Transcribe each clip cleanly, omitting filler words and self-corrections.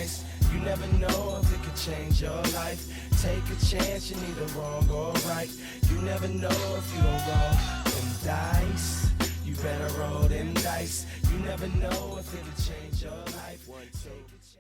dice. You never know if it could change your life. Take a chance, you're neither wrong or right. You never know if you don't roll them dice. You better roll them dice. You never know if it could change your life. Take a chance.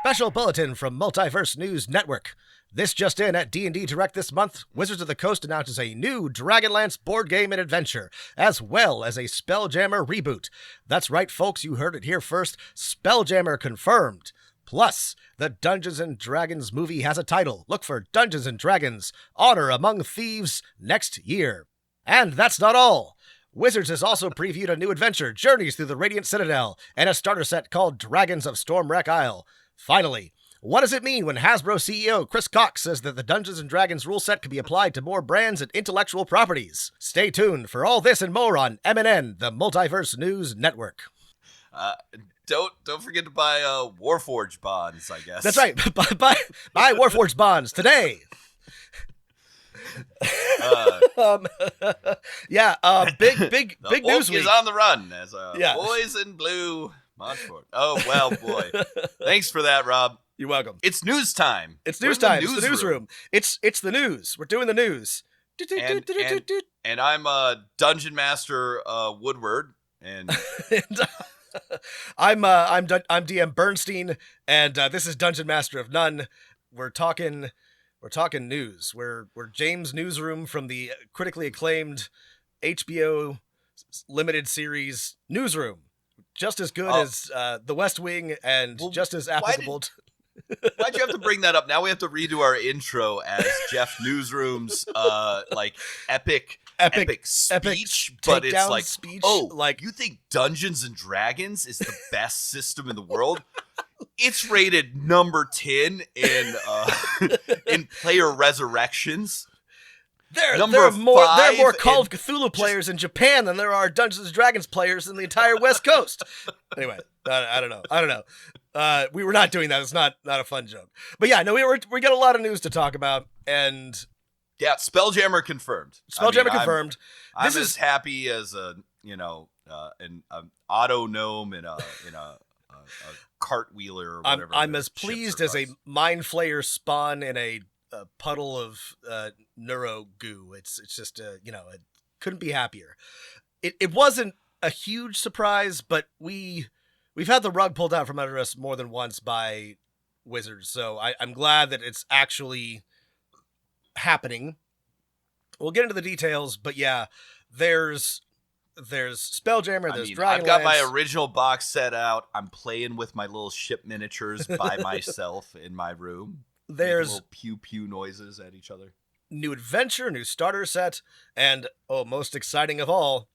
Special bulletin from Multiverse News Network. This just in at D&D Direct this month, Wizards of the Coast announces a new Dragonlance board game and adventure, as well as a Spelljammer reboot. That's right, folks, you heard it here first. Spelljammer confirmed. Plus, the Dungeons & Dragons movie has a title. Look for Dungeons & Dragons: Honor Among Thieves next year. And that's not all. Wizards has also previewed a new adventure, Journeys Through the Radiant Citadel, and a starter set called Dragons of Stormwreck Isle. Finally, what does it mean when Hasbro CEO Chris Cox says that the Dungeons & Dragons rule set can be applied to more brands and intellectual properties? Stay tuned for all this and more on MNN, the Multiverse News Network. Don't forget to buy Warforged bonds, I guess. That's right. Buy Warforged bonds today. Big the news week. Is on the run as boys in blue march forward. Oh well, boy. Thanks for that, Rob. You're welcome. It's news time. It's news time. It's the newsroom. It's the news. We're doing the news. And I'm Dungeon Master Woodward, and I'm DM Bernstein, and this is Dungeon Master of None. We're talking news. We're James Newsroom from the critically acclaimed HBO limited series Newsroom. Just as good as The West Wing, and just as applicable. Why'd you have to bring that up? Now we have to redo our intro as Jeff Newsroom's epic speech, but it's like speech, you think Dungeons and Dragons is the best system in the world? It's rated number 10 in player resurrections. There are more Call of Cthulhu players in Japan than there are Dungeons & Dragons players in the entire West Coast. Anyway, I don't know. We were not doing that. It's not a fun joke. But yeah, no, we got a lot of news to talk about, and yeah, Spelljammer confirmed. Confirmed. I'm as happy as an auto gnome in a cartwheeler or whatever. I'm as pleased as a mind flayer spawn in a puddle of neuro goo. It's just it couldn't be happier. It wasn't a huge surprise, but we've had the rug pulled out from under us more than once by Wizards, so I'm glad that it's actually happening. We'll get into the details, but yeah, there's Spelljammer, there's Dragonlance. I've got my original box set out. I'm playing with my little ship miniatures by myself in my room. There's little pew pew noises at each other. New adventure, new starter set, and most exciting of all,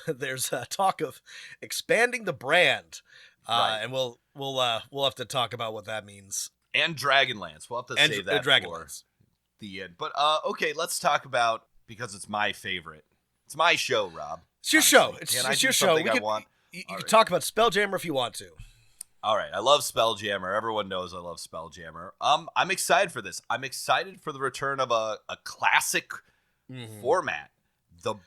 there's talk of expanding the brand, right. And we'll have to talk about what that means. And Dragonlance, we'll have to save that for the end. But okay, let's talk about, because it's my favorite. It's my show, Rob. It's your show. It's your show. You can talk about Spelljammer if you want to. All right, I love Spelljammer. Everyone knows I love Spelljammer. I'm excited for this. I'm excited for the return of a classic format. The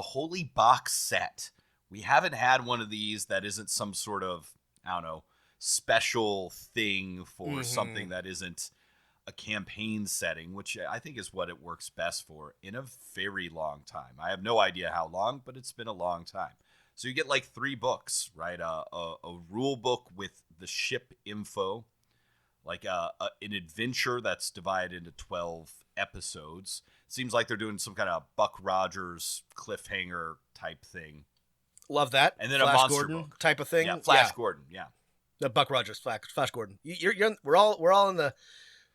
Holy Box set. We haven't had one of these that isn't some sort of, I don't know, special thing for something that isn't a campaign setting, which I think is what it works best for in a very long time. I have no idea how long, but it's been a long time. So you get like 3 books, right? A rule book with the ship info, like an adventure that's divided into 12 episodes. Seems like they're doing some kind of Buck Rogers cliffhanger type thing. Love that. And then Flash a monster Gordon book type of thing. Yeah, Flash Gordon. Yeah. The Buck Rogers, Flash Gordon. We're all in the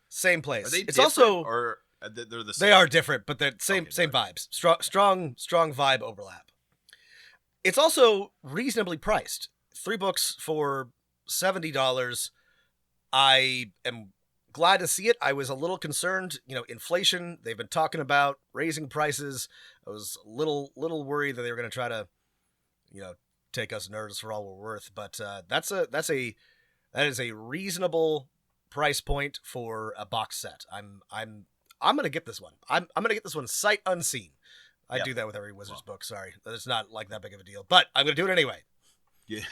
same place. Are they it's different, also or they're the same? They are different, but they're same Okay, vibes. Strong vibe overlap. It's also reasonably priced. 3 books for $70. I am glad to see it. I was a little concerned, inflation. They've been talking about raising prices. I was a little worried that they were going to try to, take us nerds for all we're worth. But that is a reasonable price point for a box set. I'm going to get this one. I'm going to get this one sight unseen. I Yep. do that with every Wizards book. Sorry, it's not like that big of a deal, but I'm gonna do it anyway. Yeah.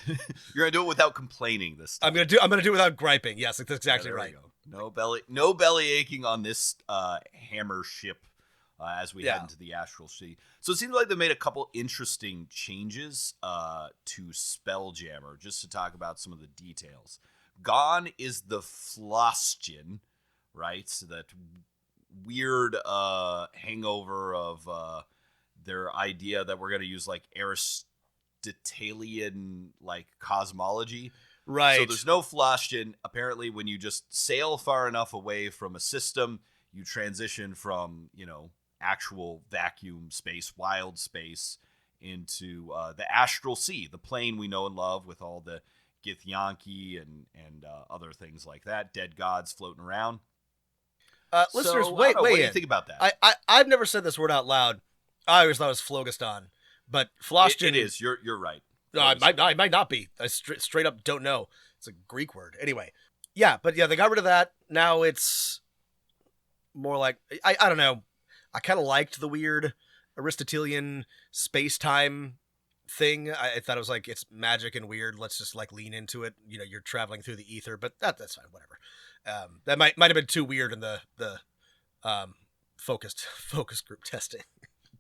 You're gonna do it without complaining this time. I'm gonna do it without griping. Yes, that's exactly right. No belly aching on this hammer ship as we head into the Astral Sea. So it seems like they made a couple interesting changes to Spelljammer, just to talk about some of the details. Gone is the Phlostian, right? So that weird hangover of their idea that we're going to use like Aristotelian like cosmology. Right. So there's no Phlostian. Apparently, when you just sail far enough away from a system, you transition from, actual vacuum space, wild space, into the Astral Sea, the plane we know and love with all the Githyanki and other things like that, dead gods floating around. Listeners, so, wait. What do you think about that? I've never said this word out loud. I always thought it was Phlogiston, but Phlostian. It is. You're right. No, I might not be. I straight up don't know. It's a Greek word. Anyway, yeah, but yeah, they got rid of that. Now it's more like I don't know. I kind of liked the weird Aristotelian space-time thing. I thought it was like, it's magic and weird. Let's just like lean into it. You're traveling through the ether, but that's fine. Whatever. That might have been too weird in the focus group testing.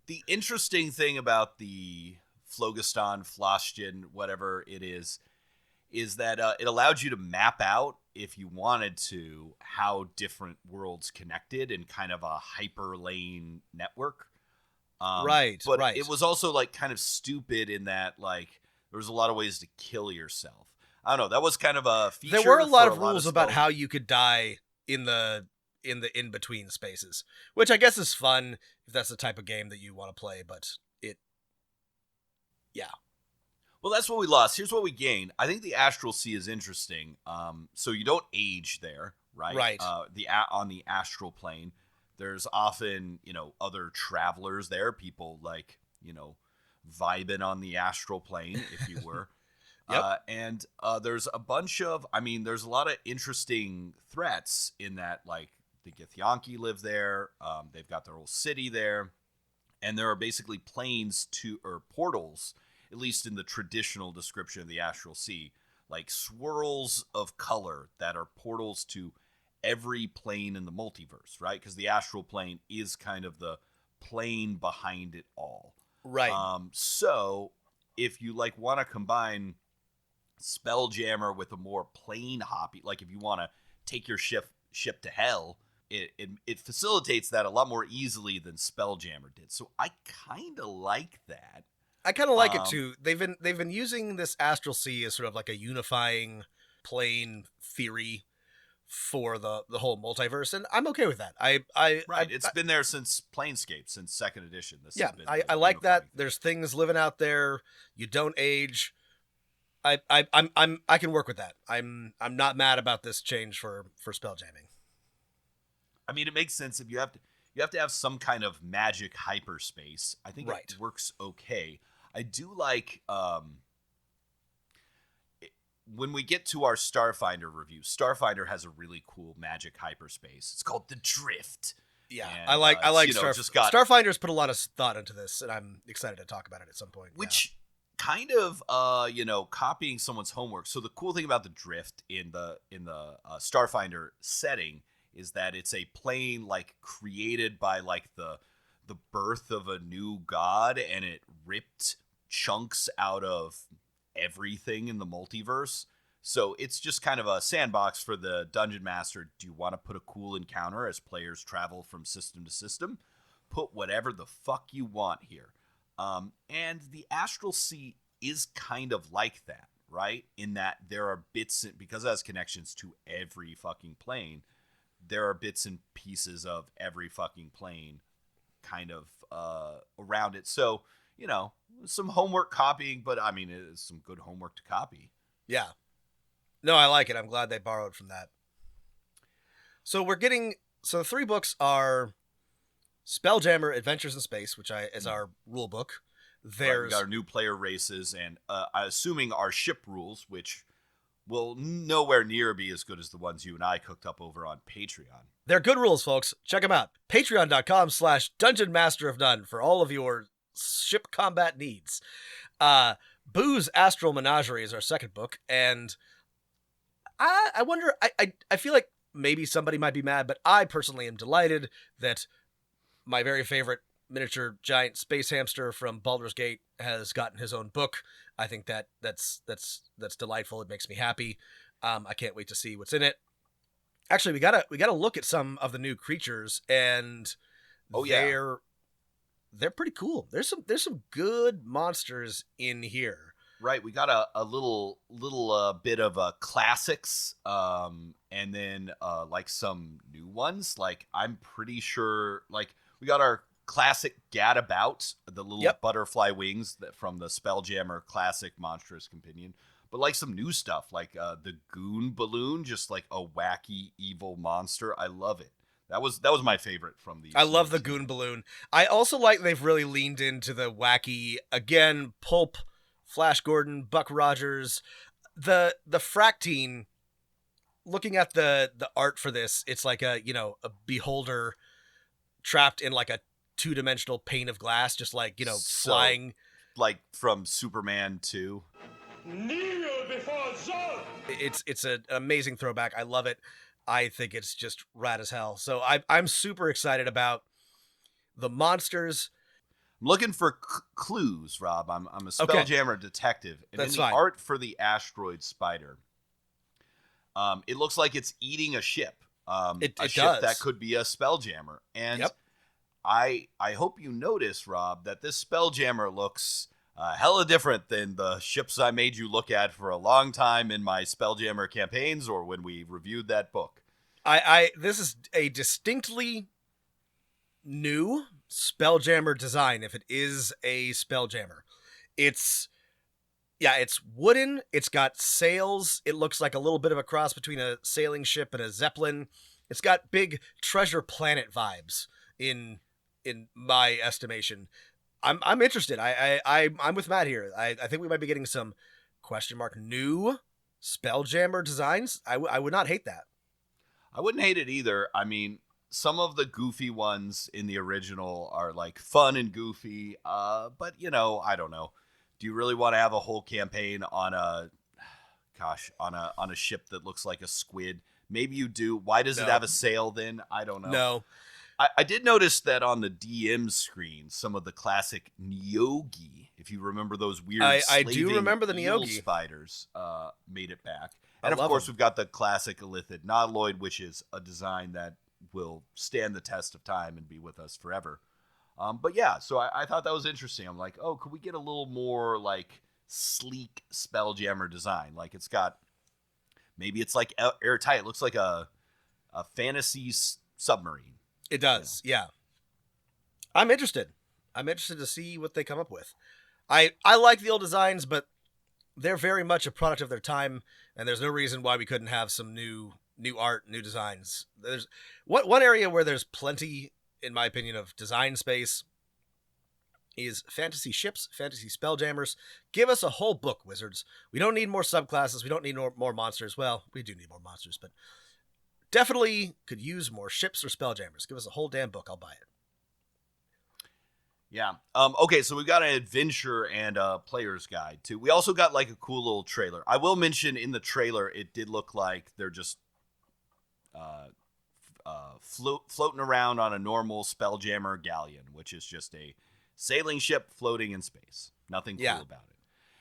The interesting thing about the Phlostian, whatever it is that it allowed you to map out, if you wanted to, how different worlds connected in kind of a hyperlane network. Right. It was also like kind of stupid in that like there was a lot of ways to kill yourself. I don't know. That was kind of a feature. There were a lot of rules about how you could die in the in-between spaces, which I guess is fun if that's the type of game that you want to play, but yeah. Well, that's what we lost. Here's what we gained. I think the Astral Sea is interesting. So you don't age there, right? Right. On the astral plane, there's often, other travelers there, people like, vibing on the astral plane, if you were. Yep. And there's a bunch of, there's a lot of interesting threats in that, like, the Githyanki live there. They've got their whole city there. And there are basically planes or portals, at least in the traditional description of the Astral Sea, like swirls of color that are portals to every plane in the multiverse, right? Because the astral plane is kind of the plane behind it all. Right. So if you like want to combine Spelljammer with a more plane hoppy, like if you want to take your ship to hell, it facilitates that a lot more easily than Spelljammer did. So I kind of like that. I kind of like it too. They've been using this Astral Sea as sort of like a unifying plane theory for the whole multiverse, and I'm okay with that. It's been there since Planescape, since second edition. I like that. There's things living out there. You don't age. I can work with that. I'm not mad about this change for spelljamming. It makes sense if you have to have some kind of magic hyperspace. I think it works okay. I do like when we get to our Starfinder review. Starfinder has a really cool magic hyperspace. It's called the Drift. Yeah, and, I like Starfinder's put a lot of thought into this, and I'm excited to talk about it at some point. Which kind of copying someone's homework. So the cool thing about the Drift in the Starfinder setting is that it's a plane like created by like the birth of a new god, and it ripped chunks out of everything in the multiverse. So it's just kind of a sandbox for the dungeon master. Do you want to put a cool encounter as players travel from system to system? Put whatever the fuck you want here. And the Astral Sea is kind of like that, right? In that there are bits, because it has connections to every fucking plane, there are bits and pieces of every fucking plane kind of around it. So, some homework copying, but it's some good homework to copy. Yeah. No, I like it. I'm glad they borrowed from that. So the 3 books are Spelljammer Adventures in Space, which is our rule book. We got our new player races, and assuming our ship rules, which will nowhere near be as good as the ones you and I cooked up over on Patreon. They're good rules, folks. Check them out. Patreon.com/Dungeon Master of None for all of your ship combat needs. Boo's Astral Menagerie is our second book, and I wonder, I feel like maybe somebody might be mad, but I personally am delighted that my very favorite miniature giant space hamster from Baldur's Gate has gotten his own book. I think that's delightful. It makes me happy. I can't wait to see what's in it. Actually, we gotta look at some of the new creatures, and they're pretty cool. There's some good monsters in here. Right, we got a little bit of classics, and then like some new ones. Like I'm pretty sure, like we got our classic Gadabout, the little butterfly wings from the Spelljammer classic Monstrous Companion. But like some new stuff, like the Goon Balloon, just like a wacky evil monster. I love it. That was my favorite from the. I love the Goon Balloon. I also like they've really leaned into the wacky, again, Pulp, Flash Gordon, Buck Rogers, the Fractine. Looking at the art for this, it's like a beholder trapped in like a 2-dimensional pane of glass, just like flying, like from Superman 2. Kneel before Zod! It's an amazing throwback. I love it. I think it's just rad as hell. So I'm super excited about the monsters. I'm looking for clues, Rob. I'm a Spelljammer detective, and That's in the fine. art for the asteroid spider, it looks like it's eating a ship. It ship does. That could be a Spelljammer, and I hope you notice, Rob, that this Spelljammer looks hella different than the ships I made you look at for a long time in my Spelljammer campaigns or when we reviewed that book. This is a distinctly new Spelljammer design, if it is a Spelljammer. It's wooden, it's got sails, it looks like a little bit of a cross between a sailing ship and a Zeppelin. It's got big Treasure Planet vibes in my estimation. I'm interested. I'm with Matt here. I think we might be getting some new Spelljammer designs. I would not hate that. I wouldn't hate it either. I mean, some of the goofy ones in the original are like fun and goofy, but I don't know. Do you really want to have a whole campaign on a ship that looks like a squid? Maybe you do. Why does it have a sail then? I don't know. No. I did notice that on the DM screen, some of the classic Nyogi, if you remember those weird I do remember the eel Nyogi spiders, made it back. And of love course, them. we've got the classic Illithid Nautiloid, which is a design that will stand the test of time and be with us forever. But yeah, so I thought that was interesting. I'm like, oh, could we get a little more like sleek Spelljammer design? Like maybe it's like airtight. It looks like a fantasy submarine. It does, yeah. I'm interested. I'm interested to see what they come up with. I like the old designs, but they're very much a product of their time, and there's no reason why we couldn't have some new art, new designs. There's one area where there's plenty, in my opinion, of design space is fantasy ships, fantasy Spelljammers. Give us a whole book, Wizards. We don't need more subclasses. We don't need more monsters. Well, we do need more monsters, but definitely could use more ships or Spelljammers. Give us a whole damn book. I'll buy it. Yeah. Okay, so we've got an adventure and a player's guide, too. We also got, like, a cool little trailer. I will mention in the trailer, it did look like they're just floating around on a normal Spelljammer galleon, which is just a sailing ship floating in space. Nothing cool about it.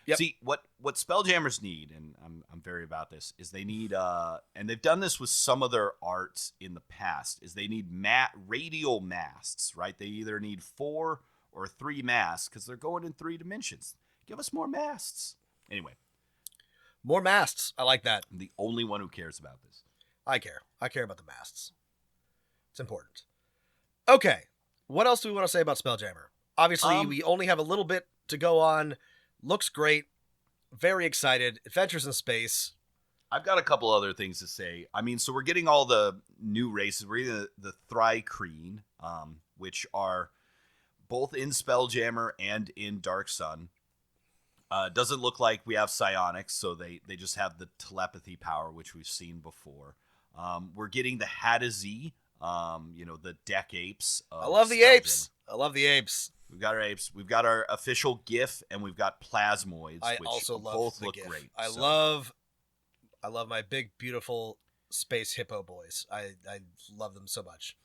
Yep. See, what Spelljammers need, and I'm very about this, is they need, and they've done this with some of their arts in the past, is they need radial masts, right? They either need 4 or 3 masts because they're going in 3 dimensions. Give us more masts. Anyway. More masts. I like that. I'm the only one who cares about this. I care. I care about the masts. It's important. Okay. What else do we want to say about Spelljammer? Obviously, we only have a little bit to go on. Looks great. Very excited. Adventures in space. I've got a couple other things to say. I mean, so we're getting all the new races. We're getting the Thri-Kreen, which are both in Spelljammer and in Dark Sun. Doesn't look like we have psionics, so they just have the telepathy power, which we've seen before. We're getting the Hadazee, the deck apes. I love the apes. I love the apes. We've got our apes. We've got our official GIF, and we've got plasmoids, I which also love both the look GIF. great. I love my big, beautiful space hippo boys. I love them so much.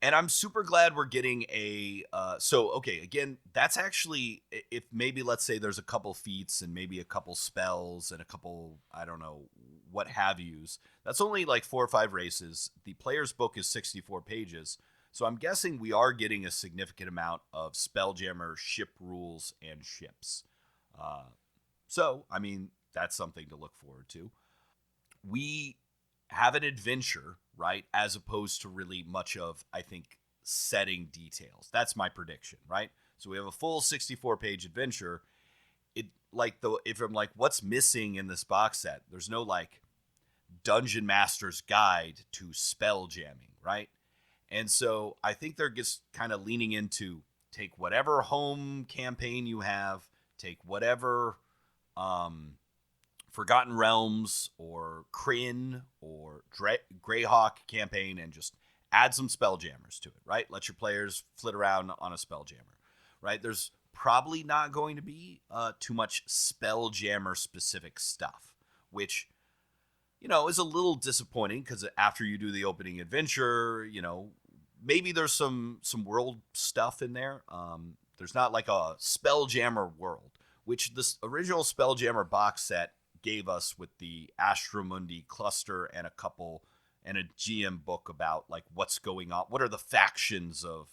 And I'm super glad we're getting a again, that's actually, if maybe let's say there's a couple feats and maybe a couple spells and a couple, I don't know, what have yous. That's only like 4 or 5 races. The player's book is 64 pages. So I'm guessing we are getting a significant amount of Spelljammer ship rules and ships. So, I mean, that's something to look forward to. We have an adventure, right? As opposed to really much of, I think, setting details. That's my prediction, right? So we have a full 64-page adventure. If I'm like, what's missing in this box set? There's no like Dungeon Master's Guide to spell jamming, right? And so I think they're just kind of leaning into take whatever home campaign you have, take whatever Forgotten Realms or Kryn or Greyhawk campaign and just add some Spelljammers to it, right? Let your players flit around on a Spelljammer, right? There's probably not going to be too much Spelljammer specific stuff, which, is a little disappointing because after you do the opening adventure, maybe there's some world stuff in there. There's not like a Spelljammer world, which this original Spelljammer box set gave us with the Astromundi cluster and a GM book about like what's going on. What are the factions of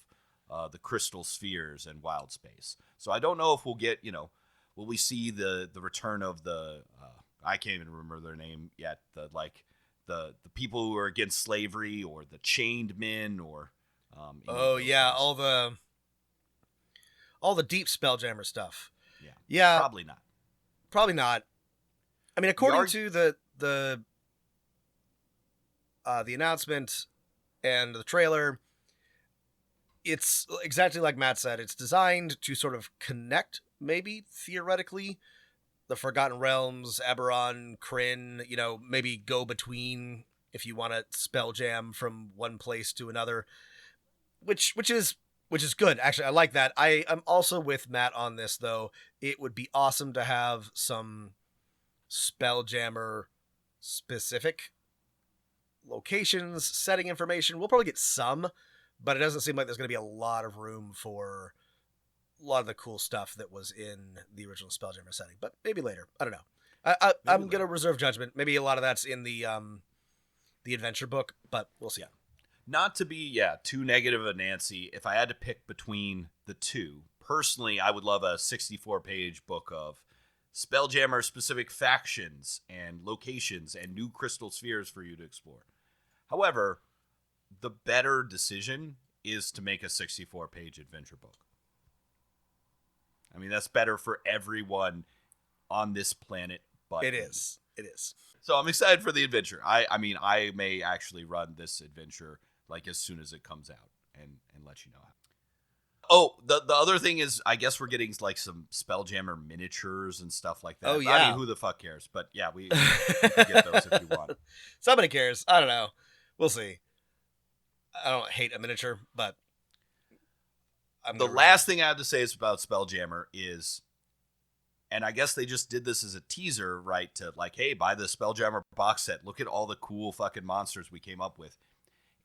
the Crystal Spheres and Wild Space? So I don't know if we'll get, will we see the return of the, I can't even remember their name yet. The people who are against slavery or the chained men or, all the deep Spelljammer stuff. Yeah. Probably not. I mean, according to the announcement and the trailer, it's exactly like Matt said. It's designed to sort of connect, maybe theoretically, the Forgotten Realms, Eberron, Kryn. Maybe go between if you want to spell jam from one place to another, which is good. Actually, I like that. I am also with Matt on this, though. It would be awesome to have some Spelljammer specific locations, setting information. We'll probably get some, but it doesn't seem like there's going to be a lot of room for a lot of the cool stuff that was in the original Spelljammer setting. But maybe later. I don't know. I'm going to reserve judgment. Maybe a lot of that's in the adventure book, but we'll see. Yeah. Not to be too negative of Nancy. If I had to pick between the two, personally, I would love a 64-page book of Spelljammer specific factions and locations and new crystal spheres for you to explore. However, the better decision is to make a 64-page adventure book. I mean, that's better for everyone on this planet. But it is. So I'm excited for the adventure. I may actually run this adventure like as soon as it comes out and let you know how. Oh, the other thing is, I guess we're getting like some Spelljammer miniatures and stuff like that. Oh, yeah. I mean, who the fuck cares? But yeah, we can get those if you want. Somebody cares. I don't know. We'll see. I don't hate a miniature, but the last thing I have to say is about Spelljammer is, and I guess they just did this as a teaser, right? To like, hey, buy the Spelljammer box set. Look at all the cool fucking monsters we came up with.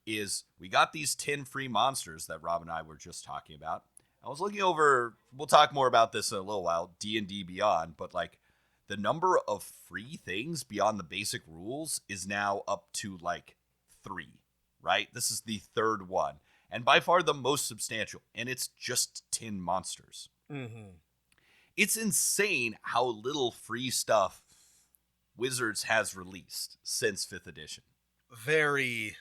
Is we got these 10 free monsters that Rob and I were just talking about. I was looking over, we'll talk more about this in a little while, D&D Beyond, but like the number of free things beyond the basic rules is now up to like 3, right? This is the 3rd one, and by far the most substantial, and it's just 10 monsters. Mm-hmm. It's insane how little free stuff Wizards has released since 5th edition. Very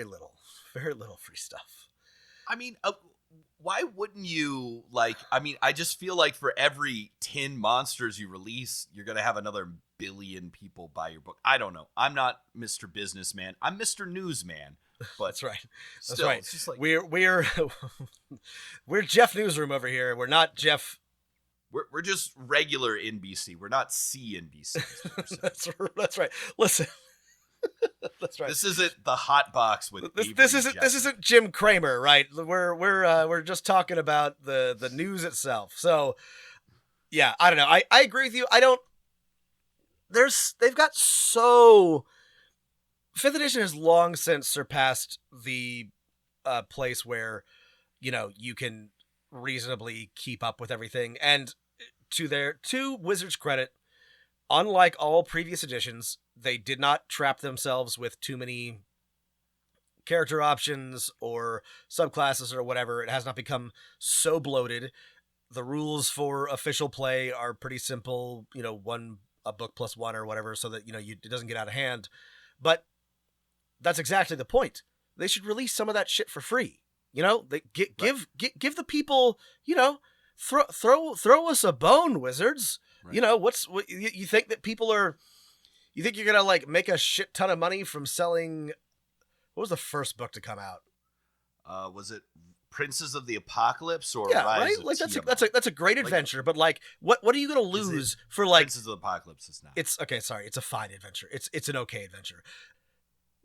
little free stuff. I mean, why wouldn't you like? I mean, I just feel like for every 10 monsters you release, you're gonna have another billion people buy your book. I don't know. I'm not Mr. Businessman. I'm Mr. Newsman. But that's right. That's still, right. It's just like we're Jeff Newsroom over here. We're not Jeff We're just regular NBC. We're not CNBC. That's right. Listen. That's right. This isn't the hot box with this isn't Jim Cramer, right? We're just talking about the news itself. So yeah, I don't know. I agree with you. They've got so 5th edition has long since surpassed the place where you can reasonably keep up with everything. And to Wizards' credit, unlike all previous editions, they did not trap themselves with too many character options or subclasses or whatever. It has not become so bloated. The rules for official play are pretty simple, a book plus 1 or whatever, so that, it doesn't get out of hand. But that's exactly the point. They should release some of that shit for free. They give the people, throw us a bone, Wizards. Right. What you think that people are? You think you're gonna make a shit ton of money from selling? What was the first book to come out? Was it Princes of the Apocalypse or Rise right? That's a great adventure, but what are you gonna lose for Princes of the Apocalypse is not. It's okay. Sorry, it's a fine adventure. It's an okay adventure.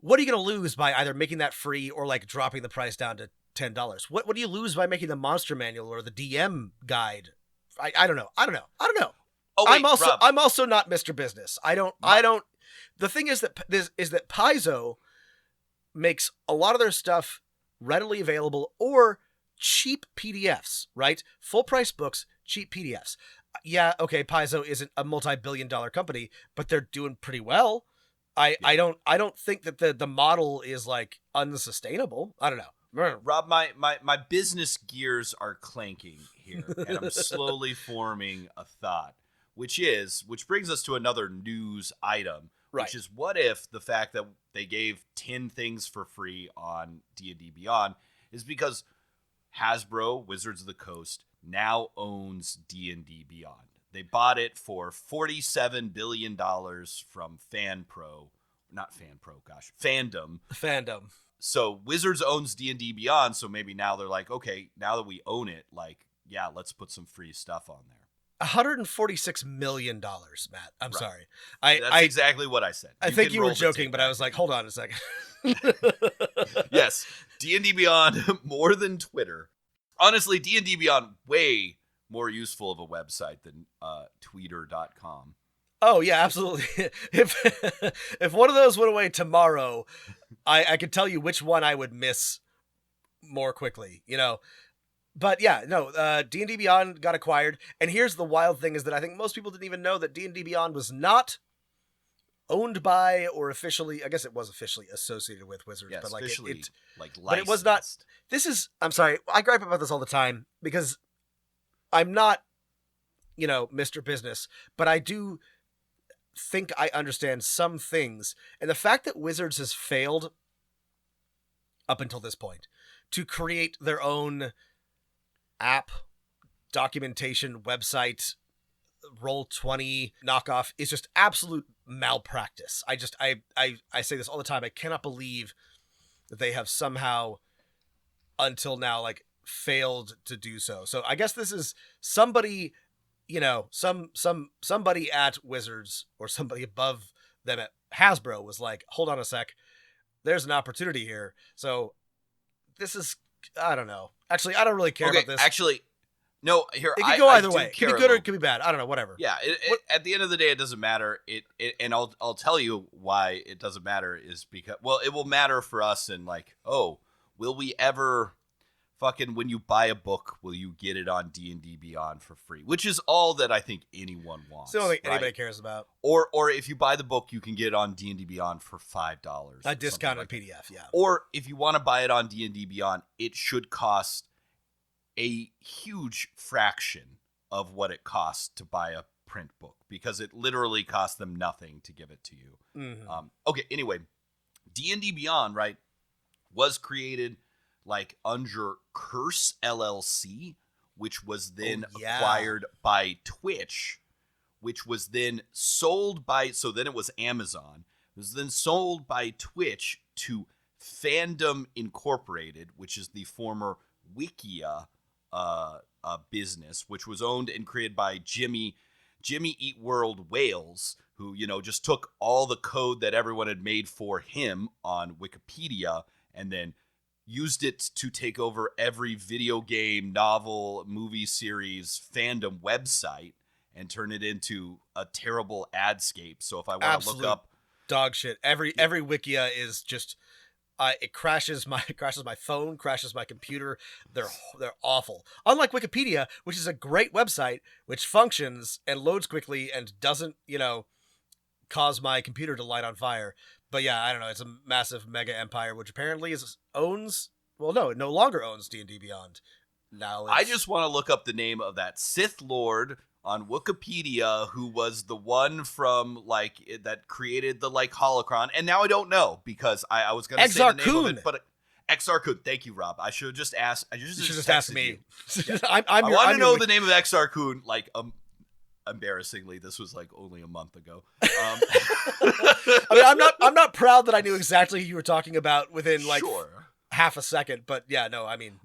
What are you gonna lose by either making that free or dropping the price down to $10? What do you lose by making the monster manual or the DM guide? I don't know. Oh, wait, I'm also not Mr. Business. I don't. The thing is that Paizo makes a lot of their stuff readily available or cheap PDFs, right? Full price books, cheap PDFs. Yeah, okay, Paizo isn't a multi-billion-dollar company, but they're doing pretty well. I don't think that the model is unsustainable. I don't know. Rob, my business gears are clanking here, and I'm slowly forming a thought, which brings us to another news item, right. Which is, what if the fact that they gave 10 things for free on D&D Beyond is because Hasbro, Wizards of the Coast, now owns D&D Beyond. They bought it for $47 billion from Fandom. So Wizards owns D&D Beyond, so maybe now they're okay, now that we own it, let's put some free stuff on there. $146 million, Matt. I'm sorry. That's exactly what I said. I think you were joking, but I was hold on a second. Yes, D&D Beyond, more than Twitter. Honestly, D&D Beyond, way more useful of a website than tweeter.com. Oh, yeah, absolutely. If one of those went away tomorrow, I could tell you which one I would miss more quickly, But yeah, no, D&D Beyond got acquired. And here's the wild thing is that I think most people didn't even know that D&D Beyond was not owned by or officially, I guess it was officially associated with Wizards. Yes, but officially, but it was not. I'm sorry, I gripe about this all the time because I'm not, Mr. Business, but I do think I understand some things. And the fact that Wizards has failed up until this point to create their own app, documentation, website, Roll20 knockoff is just absolute malpractice. I say this all the time. I cannot believe that they have somehow until now failed to do so. So I guess this is somebody, somebody at Wizards or somebody above them at Hasbro was hold on a sec, there's an opportunity here. So this is, I don't know. Actually, I don't really care about this. Actually, no. Here, it could go either way. It could be good or it could be bad. I don't know. Whatever. Yeah. At the end of the day, it doesn't matter. And I'll tell you why it doesn't matter is because, well, it will matter for us. And will we ever when you buy a book, will you get it on D&D Beyond for free? Which is all that I think anyone wants. It's the only thing anybody cares about. Or if you buy the book, you can get it on D&D Beyond for $5. A discounted PDF, yeah. Or if you want to buy it on D&D Beyond, it should cost a huge fraction of what it costs to buy a print book because it literally costs them nothing to give it to you. Mm-hmm. Okay, anyway, D&D Beyond, right, was created under Curse LLC, which was then acquired by Twitch, which was then sold by, so then it was Amazon. It was then sold by Twitch to Fandom Incorporated, which is the former Wikia business, which was owned and created by Jimmy Eat World Wales, who, just took all the code that everyone had made for him on Wikipedia and then used it to take over every video game, novel, movie series, fandom website and turn it into a terrible adscape. So if I want to look up dog shit, every Wikia is just it crashes my phone, crashes my computer. They're awful. Unlike Wikipedia, which is a great website which functions and loads quickly and doesn't, cause my computer to light on fire. But yeah, I don't know. It's a massive mega empire which apparently it no longer owns D&D Beyond. Now I just want to look up the name of that Sith Lord on Wikipedia who was the one from that created the holocron, and now I don't know because I was going to say the name of it, but Exar Kun. Thank you, Rob. I should have just asked. You should just ask me. Yeah. I want to know the name of Exar Kun. Embarrassingly, this was only a month ago. I mean, I'm not proud that I knew exactly who you were talking about within half a second, but yeah, no, I mean.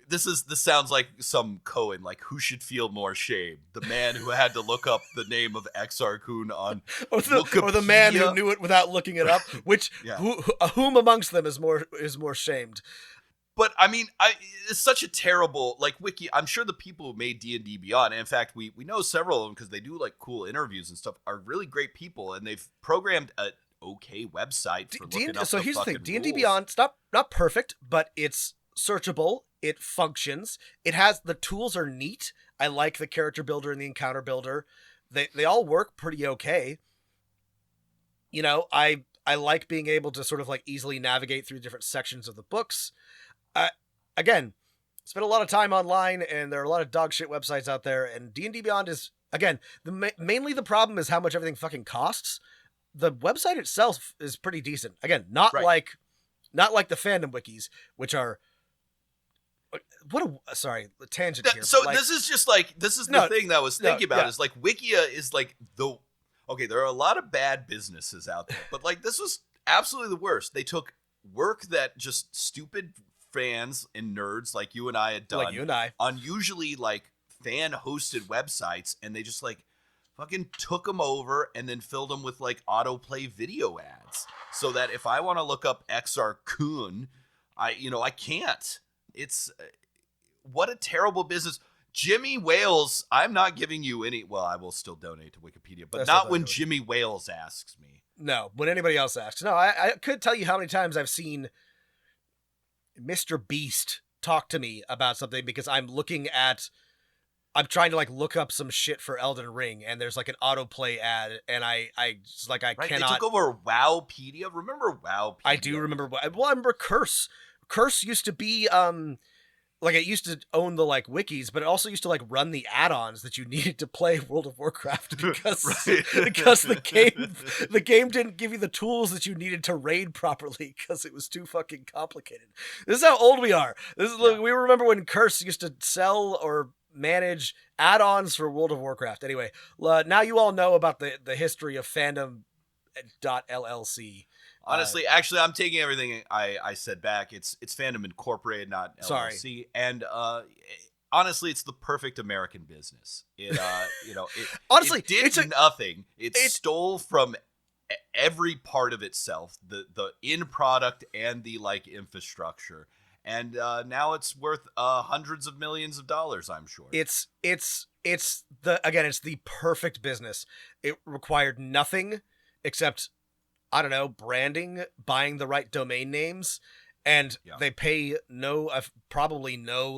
This sounds like some Cohen, who should feel more shame? The man who had to look up the name of Exar Kun on Wikipedia? Or the man who knew it without looking it up, which whom amongst them is more shamed? But I mean, it's such a terrible wiki. I'm sure the people who made D&D Beyond, and in fact, we know several of them because they do cool interviews and stuff, are really great people, and they've programmed a okay website for looking up. So here's the thing: D&D rules. Beyond, it's not perfect, but it's searchable. It functions. It has the tools are neat. I like the character builder and the encounter builder. They all work pretty okay. I like being able to sort of easily navigate through different sections of the books. Again, spent a lot of time online, and there are a lot of dog shit websites out there. And D&D Beyond is mainly the problem is how much everything fucking costs. The website itself is pretty decent. Again, not like the fandom wikis, which are. Sorry, a tangent here. So this is just the thing that I was thinking about is Wikia is there are a lot of bad businesses out there, but this was absolutely the worst. They took work that just stupid fans and nerds like you and I had done on usually fan hosted websites, and they just fucking took them over and then filled them with autoplay video ads so that if I want to look up Exar Kun, I can't. It's what a terrible business. Jimmy Wales, I'm not giving you any. Well, I will still donate to Wikipedia, but not when Jimmy Wales asks me. No, when anybody else asks. No, I could tell you how many times I've seen Mr. Beast talk to me about something because I'm trying to look up some shit for Elden Ring, and there's an autoplay ad, and I cannot. They took over Wowpedia. Remember Wowpedia? I do remember. Well, I remember Curse. Curse used to be it used to own the wikis, but it also used to run the add-ons that you needed to play World of Warcraft because the game didn't give you the tools that you needed to raid properly because it was too fucking complicated. This is how old we are. We remember when Curse used to sell or manage add-ons for World of Warcraft. Anyway, now you all know about the history of fandom.llc. Honestly, actually, I'm taking everything I said back. It's Fandom Incorporated, not LLC. Sorry. And honestly, it's the perfect American business. Honestly, it did nothing. It stole from every part of itself, the in product and the infrastructure. And now it's worth hundreds of millions of dollars, I'm sure. It's the perfect business. It required nothing except, I don't know, branding, buying the right domain names, and they pay probably no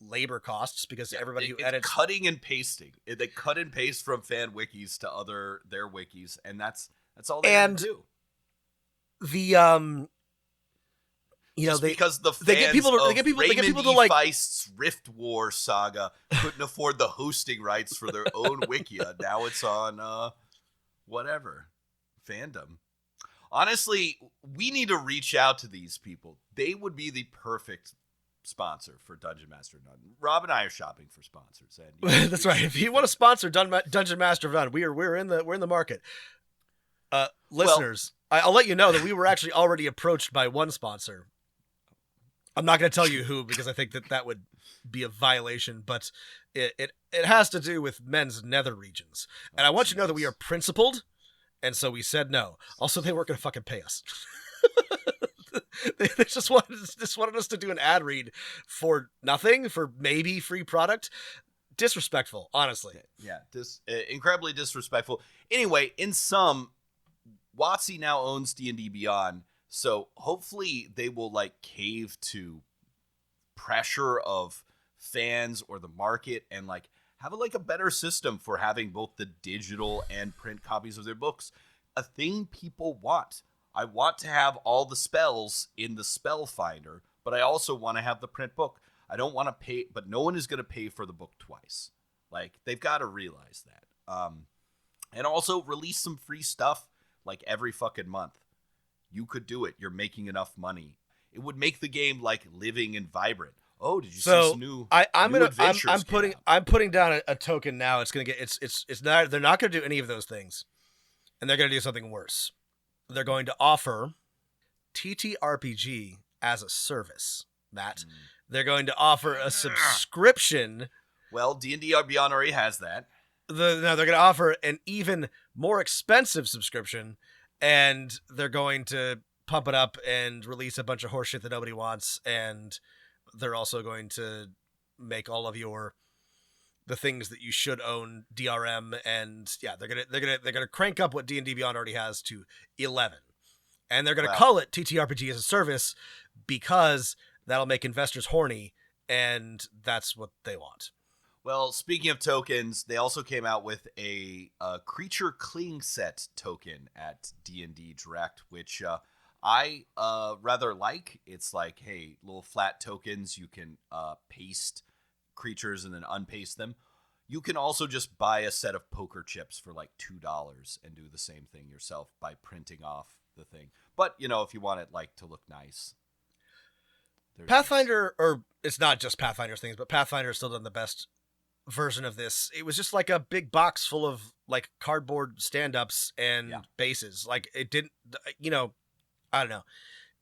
labor costs because everybody who edits cutting and pasting. They cut and paste from fan wikis to their wikis, and that's all they have to do. The because the fans they get people to Feist's Rift War saga couldn't afford the hosting rights for their own wikia. Now it's on whatever fandom. Honestly, we need to reach out to these people. They would be the perfect sponsor for Dungeon Master of None. Rob and I are shopping for sponsors. And that's right. If you want to sponsor Dungeon Master of None, we're in the market. Listeners, I'll let you know that we were actually already approached by one sponsor. I'm not going to tell you who because I think that would be a violation, but it has to do with men's nether regions. And I want you to know that we are principled, and so we said no. Also, they weren't going to fucking pay us. They just wanted us to do an ad read for nothing, for maybe free product. Disrespectful, honestly. Yeah, incredibly disrespectful. Anyway, in sum, WotC now owns D&D Beyond, so hopefully they will like cave to pressure of fans or the market and like have a better system for having both the digital and print copies of their books. A thing people want. I want to have all the spells in the spell finder, but I also want to have the print book. I don't want to pay, but no one is going to pay for the book twice. Like, they've got to realize that. And also release some free stuff like every fucking month. You could do it. You're making enough money. It would make the game like living and vibrant. Oh, did you see some new? I'm putting down a token now. It's gonna get it's not. They're not gonna do any of those things, and they're gonna do something worse. They're going to offer TTRPG as a service, Matt. They're going to offer a subscription. Well, D&D Beyond already has that. They're going to offer an even more expensive subscription, and they're going to pump it up and release a bunch of horseshit that nobody wants, and they're also going to make all of the things that you should own DRM, and yeah, they're gonna crank up what D&D Beyond already has to 11, and they're gonna call it TTRPG as a service because that'll make investors horny, and that's what they want. Well, speaking of tokens, they also came out with a creature cling set token at D&D Direct, which I rather like. It's like, hey, little flat tokens. You can paste creatures and then unpaste them. You can also just buy a set of poker chips for like $2 and do the same thing yourself by printing off the thing. But, if you want it like to look nice. Pathfinder, or it's not just Pathfinder's things, but Pathfinder's still done the best version of this. It was just like a big box full of like cardboard stand-ups and bases. Like it didn't, I don't know.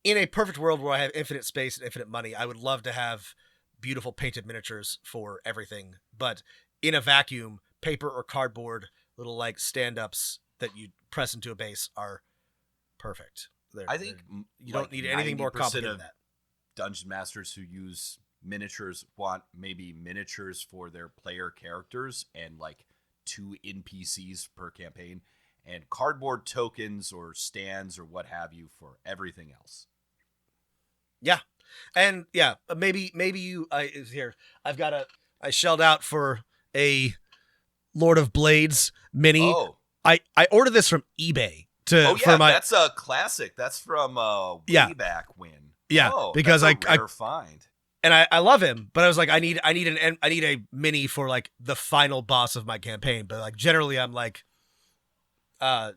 In a perfect world where I have infinite space and infinite money, I would love to have beautiful painted miniatures for everything. But in a vacuum, paper or cardboard, little like stand-ups that you press into a base are perfect. I think you don't need anything more complicated than that. Dungeon masters who use miniatures want maybe miniatures for their player characters and like 2 NPCs per campaign, and cardboard tokens or stands or what have you for everything else. Yeah. And yeah, maybe I shelled out for a Lord of Blades mini. Oh. I ordered this from eBay that's a classic. That's from way back when. Yeah, because that's a rare find. And I love him, but I was like, I need a mini for like the final boss of my campaign. But like generally, I'm like, a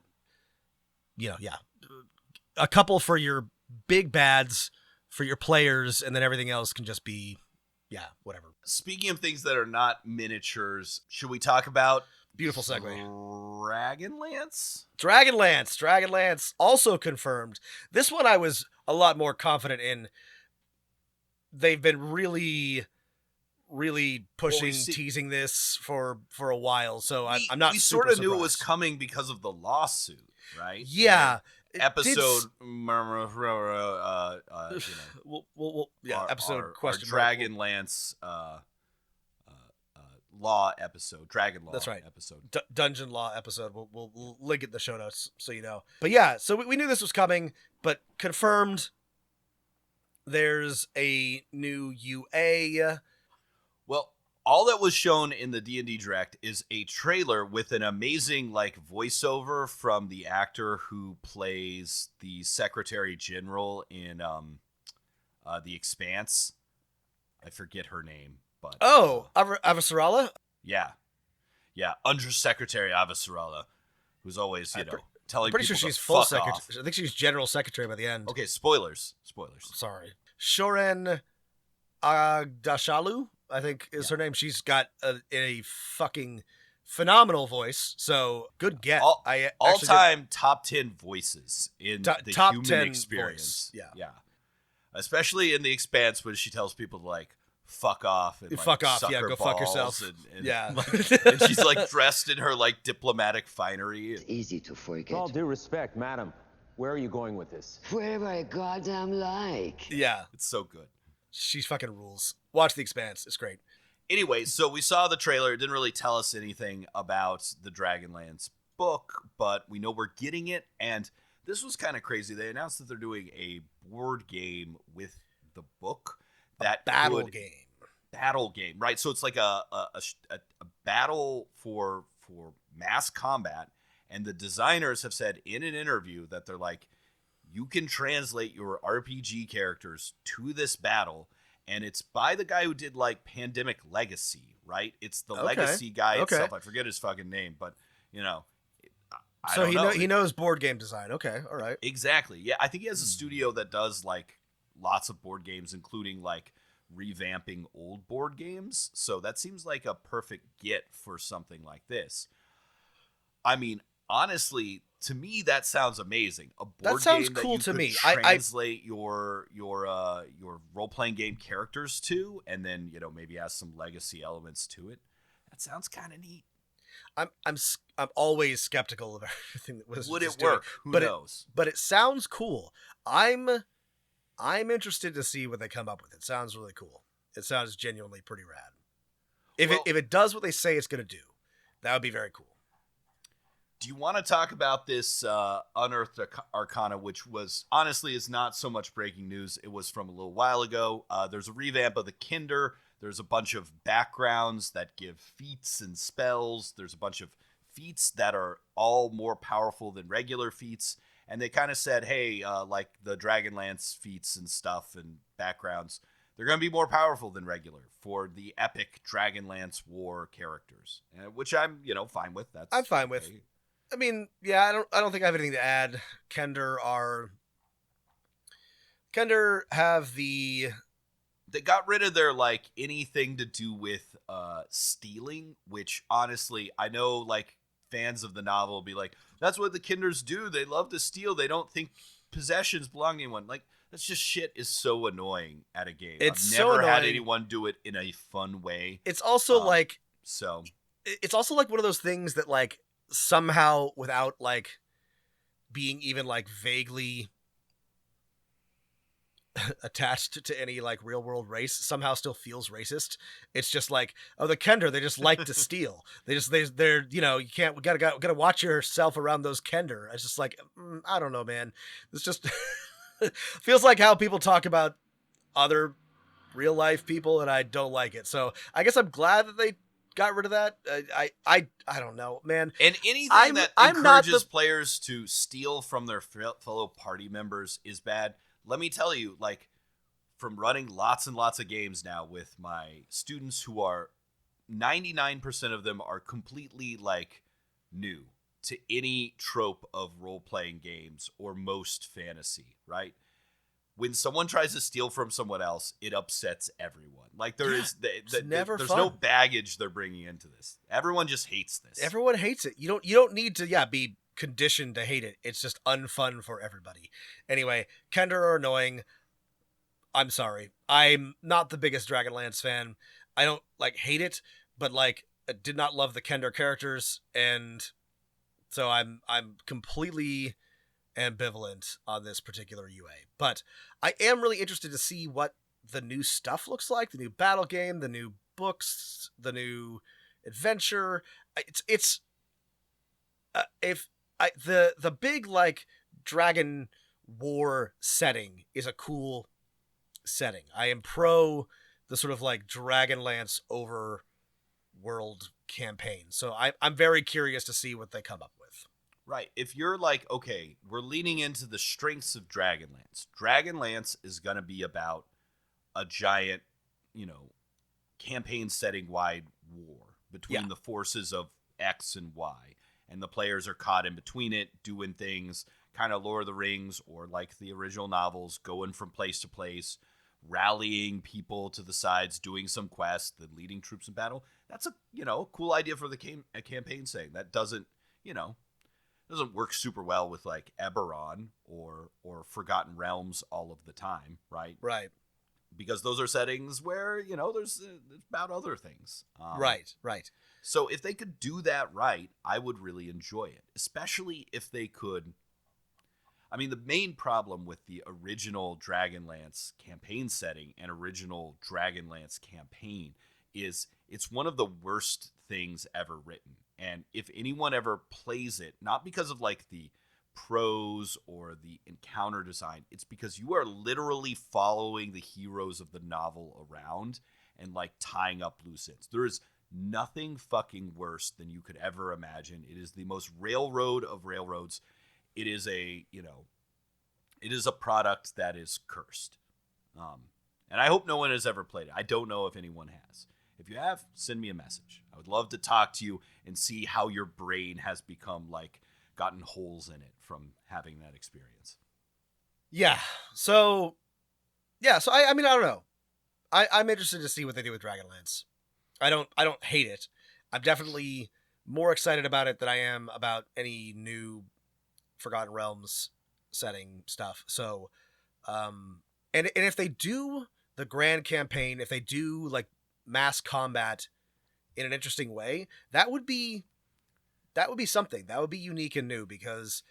couple for your big bads, for your players, and then everything else can just be, whatever. Speaking of things that are not miniatures, should we talk about beautiful segue? Dragonlance also confirmed. This one I was a lot more confident in. They've been really, really pushing, teasing this for a while, so I'm not. We sort of knew it was coming because of the lawsuit, right? Yeah. Episode, episode question. Dragonlance, law episode, Dragon Law. That's right. Episode, Dungeon Law episode. We'll link it in the show notes so you know. But yeah, so we knew this was coming, but confirmed. There's a new UA. Well, all that was shown in the D&D Direct is a trailer with an amazing voiceover from the actor who plays the Secretary General in The Expanse. I forget her name, but Avasarala? Yeah, Undersecretary Avasarala, who's always telling people sure she's to full fuck secretary. off. I think she's general secretary by the end. Okay, spoilers. Sorry. Shoren Agdashalu, I think is her name. She's got a fucking phenomenal voice. So good get. All-time top 10 voices in the top human 10 experience. Voice. Yeah. Especially in The Expanse when she tells people to like fuck off and like, fuck off, suck yeah, her go fuck balls yourself. and, Yeah. and she's like dressed in her like diplomatic finery. It's easy to forget. With all due respect, madam, where are you going with this? Wherever I goddamn like. Yeah, It's so good. she's fucking rules. Watch The Expanse. It's great. Anyway, so we saw the trailer. It didn't really tell us anything about the Dragonlance book, but we know we're getting it. And this was kind of crazy. They announced that they're doing a board game with the book. That Battle could- game. Battle game, right? So it's like a battle for mass combat. And the designers have said in an interview that they're like, you can translate your RPG characters to this battle. And it's by the guy who did like Pandemic Legacy, right? It's the Okay. Legacy guy Okay. itself. I forget his fucking name, but you know, I So don't know. he knows board game design. Okay, all right. Exactly. Yeah, I think he has a studio that does like lots of board games, including like revamping old board games. So that seems like a perfect get for something like this. I mean, honestly, to me, that sounds amazing. A board That sounds game that cool you to could me. Translate your role playing game characters to, and then maybe has some legacy elements to it. That sounds kind of neat. I'm always skeptical of everything that was. Would just it doing. work? Who But knows? But it sounds cool. I'm interested to see what they come up with. It sounds really cool. It sounds genuinely pretty rad. If it does what they say it's going to do, that would be very cool. Do you want to talk about this Unearthed Arcana, which was honestly is not so much breaking news. It was from a little while ago. There's a revamp of the Kinder. There's a bunch of backgrounds that give feats and spells. There's a bunch of feats that are all more powerful than regular feats. And they kind of said, hey, like the Dragonlance feats and stuff and backgrounds, they're going to be more powerful than regular for the epic Dragonlance War characters, which I'm, fine with. I'm fine with. I mean, yeah, I don't think I have anything to add. Kender have the. They got rid of their like anything to do with stealing, which honestly, I know like fans of the novel will be like, that's what the Kinders do. They love to steal. They don't think possessions belong to anyone. Like that's just shit is so annoying at a game. It's I've so never had annoying. anyone do it in a fun way. It's also like. So It's also like one of those things that like somehow without like being even like vaguely attached to any like real world race somehow still feels racist. It's just like, oh, the Kender, they just like to steal. They're you can't, we gotta watch yourself around those Kender. It's just like, I don't know, man. It's just feels like how people talk about other real life people, and I don't like it. So I guess I'm glad that they got rid of that. I don't know, man. And anything that I'm not encourages players to steal from their fellow party members is bad. Let me tell you, like, from running lots and lots of games now with my students who are 99% of them are completely, like, new to any trope of role-playing games or most fantasy, right? When someone tries to steal from someone else, it upsets everyone. Like, there's never there's fun. no baggage they're bringing into this. Everyone just hates this. Everyone hates it. You don't need to be conditioned to hate it. It's just unfun for everybody. Anyway, Kender are annoying. I'm sorry. I'm not the biggest Dragonlance fan. I don't like hate it, but like I did not love the Kender characters, and so I'm completely ambivalent on this particular UA. But I am really interested to see what the new stuff looks like, the new battle game, the new books, the new adventure. It's the big like dragon war setting is a cool setting. I am pro the sort of like Dragonlance overworld campaign. So I'm very curious to see what they come up with. Right. If you're like, okay, we're leaning into the strengths of Dragonlance. Dragonlance is going to be about a giant, campaign setting wide war between the forces of X and Y. And the players are caught in between it, doing things kind of Lord of the Rings or like the original novels, going from place to place, rallying people to the sides, doing some quests, then leading troops in battle. That's a, cool idea for the campaign setting. That doesn't doesn't work super well with like Eberron or Forgotten Realms all of the time, right? Right. Because those are settings where, you know, there's about other things. Right. So if they could do that right, I would really enjoy it, especially if they could. I mean, the main problem with the original Dragonlance campaign setting and original Dragonlance campaign is it's one of the worst things ever written. And if anyone ever plays it, not because of like the prose or the encounter design, it's because you are literally following the heroes of the novel around and like tying up loose ends. There is nothing fucking worse than you could ever imagine. It is the most railroad of railroads. It is a, you know, it is a product that is cursed. And I hope no one has ever played it. I don't know if anyone has. If you have, send me a message. I would love to talk to you and see how your brain has become like gotten holes in it from having that experience. Yeah. So I mean, I don't know. I'm interested to see what they do with Dragonlance. I don't hate it. I'm definitely more excited about it than I am about any new Forgotten Realms setting stuff. So, and if they do the grand campaign, if they do like mass combat in an interesting way, that would be something. That would be unique and new, because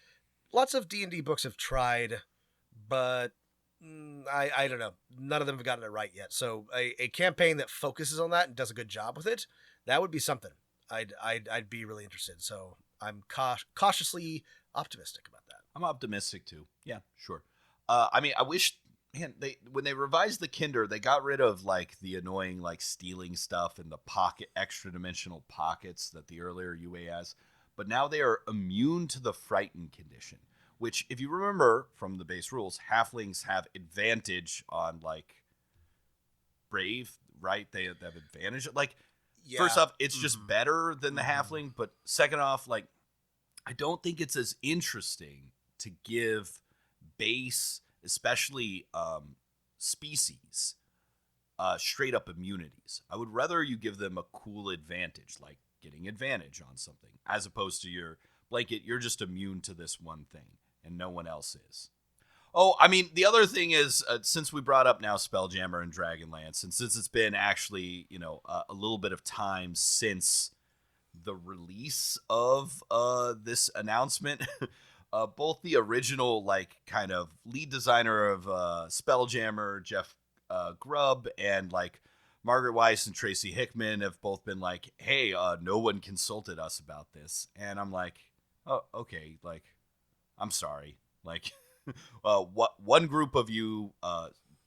lots of D&D books have tried, but I don't know. None of them have gotten it right yet. So a campaign that focuses on that and does a good job with it, that would be something. I'd be really interested. So I'm cautiously optimistic about that. I'm optimistic too. Yeah, sure. I mean, I wish, man, when they revised the Kinder, they got rid of like the annoying like stealing stuff and the extra dimensional pockets that the earlier UA has. But now they are immune to the frightened condition, which, if you remember from the base rules, halflings have advantage on like brave, right? They have advantage. Like, Yeah. First off, it's just better than the halfling. But second off, like, I don't think it's as interesting to give base, especially species, straight up immunities. I would rather you give them a cool advantage, like getting advantage on something, as opposed to your blanket, you're just immune to this one thing and no one else is. Oh, I mean, the other thing is, since we brought up now Spelljammer and Dragonlance, and since it's been actually, you know, a little bit of time since the release of this announcement, both the original, like, kind of lead designer of Spelljammer, Jeff Grubb, and, like, Margaret Weiss and Tracy Hickman have both been like, hey, no one consulted us about this. And I'm like, oh, okay, like, I'm sorry. Like, one group of you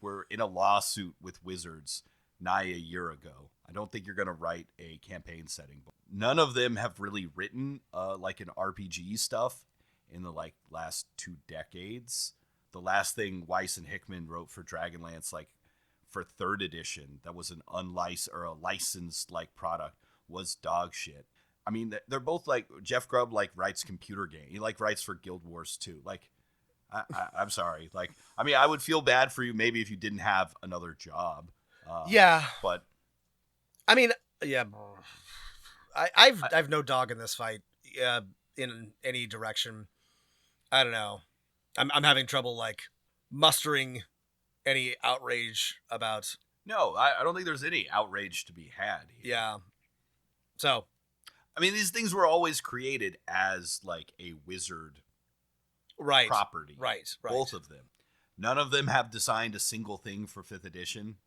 were in a lawsuit with Wizards nigh a year ago. I don't think you're going to write a campaign setting. None of them have really written like an RPG stuff in the like last 2 decades. The last thing Weiss and Hickman wrote for Dragonlance, like for 3rd edition, that was an unlicensed or a licensed like product, was dog shit. I mean, they're both like, Jeff Grubb like writes computer game. He like writes for Guild Wars too. Like, I'm sorry. Like, I mean, I would feel bad for you maybe if you didn't have another job. Yeah, but I mean, yeah, I've no dog in this fight in any direction. I don't know. I'm having trouble like mustering any outrage about. No, I don't think there's any outrage to be had here. Yeah. So, I mean, these things were always created as like a wizard right property. Right. Both of them. None of them have designed a single thing for 5th edition.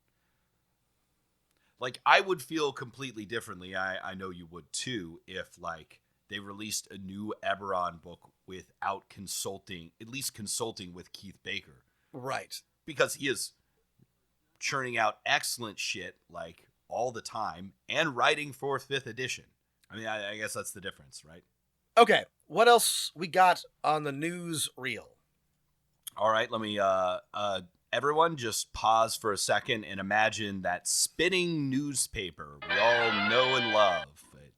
Like, I would feel completely differently. I know you would too, if like they released a new Eberron book without at least consulting with Keith Baker. Right. Because he is churning out excellent shit like all the time and writing for 5th edition. I mean, I guess that's the difference, right? Okay, what else we got on the news reel? All right, let me everyone just pause for a second and imagine that spinning newspaper we all know and love.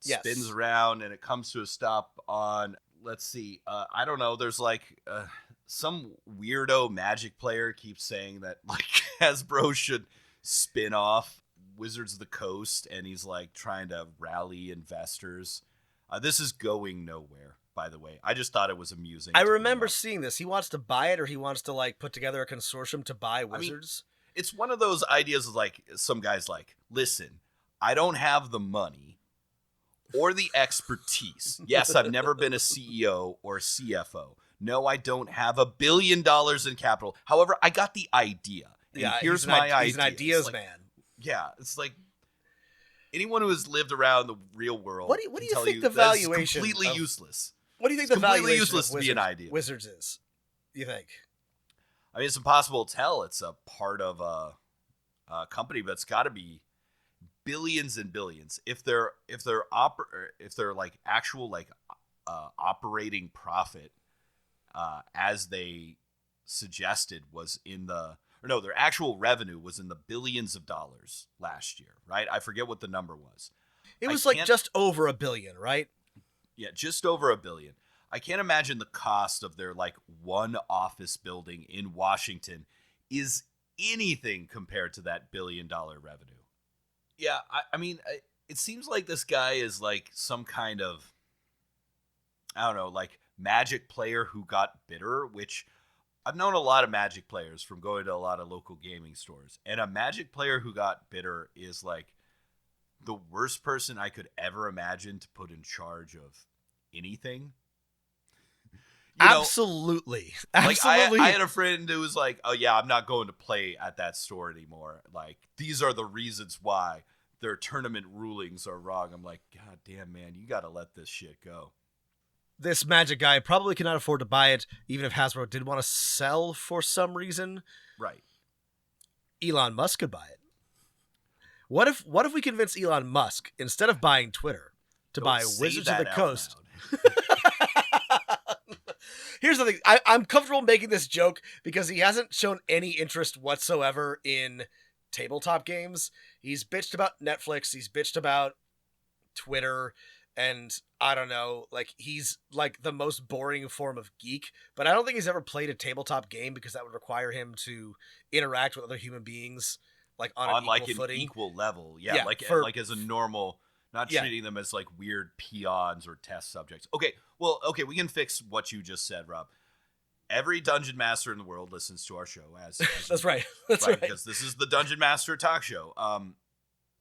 It spins around and it comes to a stop on, let's see, I don't know, there's like some weirdo Magic player keeps saying that like Hasbro should spin off Wizards of the Coast, and he's like trying to rally investors. This is going nowhere, by the way. I just thought it was amusing. I remember seeing this. He wants to buy it, or he wants to like put together a consortium to buy Wizards. It's one of those ideas of like some guys like, listen, I don't have the money or the expertise. Yes, I've never been a CEO or a CFO. No, I don't have $1 billion in capital. However, I got the idea. And here's my idea. He's an ideas man. Yeah, it's like anyone who has lived around the real world. What do you think the valuation? Completely useless. What do you think the valuation useless of to be an idea. Wizards is? You think? I mean, it's impossible to tell. It's a part of a company, but it's got to be billions and billions. If they're like actual like operating profit, as they suggested, was in their actual revenue was in the billions of dollars last year, right? I forget what the number was. It was like just over $1 billion, right? Yeah, just over $1 billion. I can't imagine the cost of their like one office building in Washington is anything compared to that $1 billion revenue. Yeah, I mean, it seems like this guy is like some kind of, I don't know, like Magic player who got bitter, which I've known a lot of Magic players from going to a lot of local gaming stores. And a Magic player who got bitter is like the worst person I could ever imagine to put in charge of anything. Absolutely. Like I had a friend who was like, oh yeah, I'm not going to play at that store anymore. Like, these are the reasons why their tournament rulings are wrong. I'm like, God damn, man, you got to let this shit go. This Magic guy probably cannot afford to buy it, even if Hasbro did want to sell for some reason. Right. Elon Musk could buy it. What if we convince Elon Musk, instead of buying Twitter, to buy Wizards of the Coast? Here's the thing. I'm comfortable making this joke because he hasn't shown any interest whatsoever in tabletop games. He's bitched about Netflix. He's bitched about Twitter. And I don't know, like, he's like the most boring form of geek, but I don't think he's ever played a tabletop game because that would require him to interact with other human beings like on an like equal footing. An equal level. Yeah, like as a normal, not treating them as like weird peons or test subjects. Okay, we can fix what you just said, Rob. Every dungeon master in the world listens to our show as That's right. That's right. Because this is the Dungeon Master Talk Show.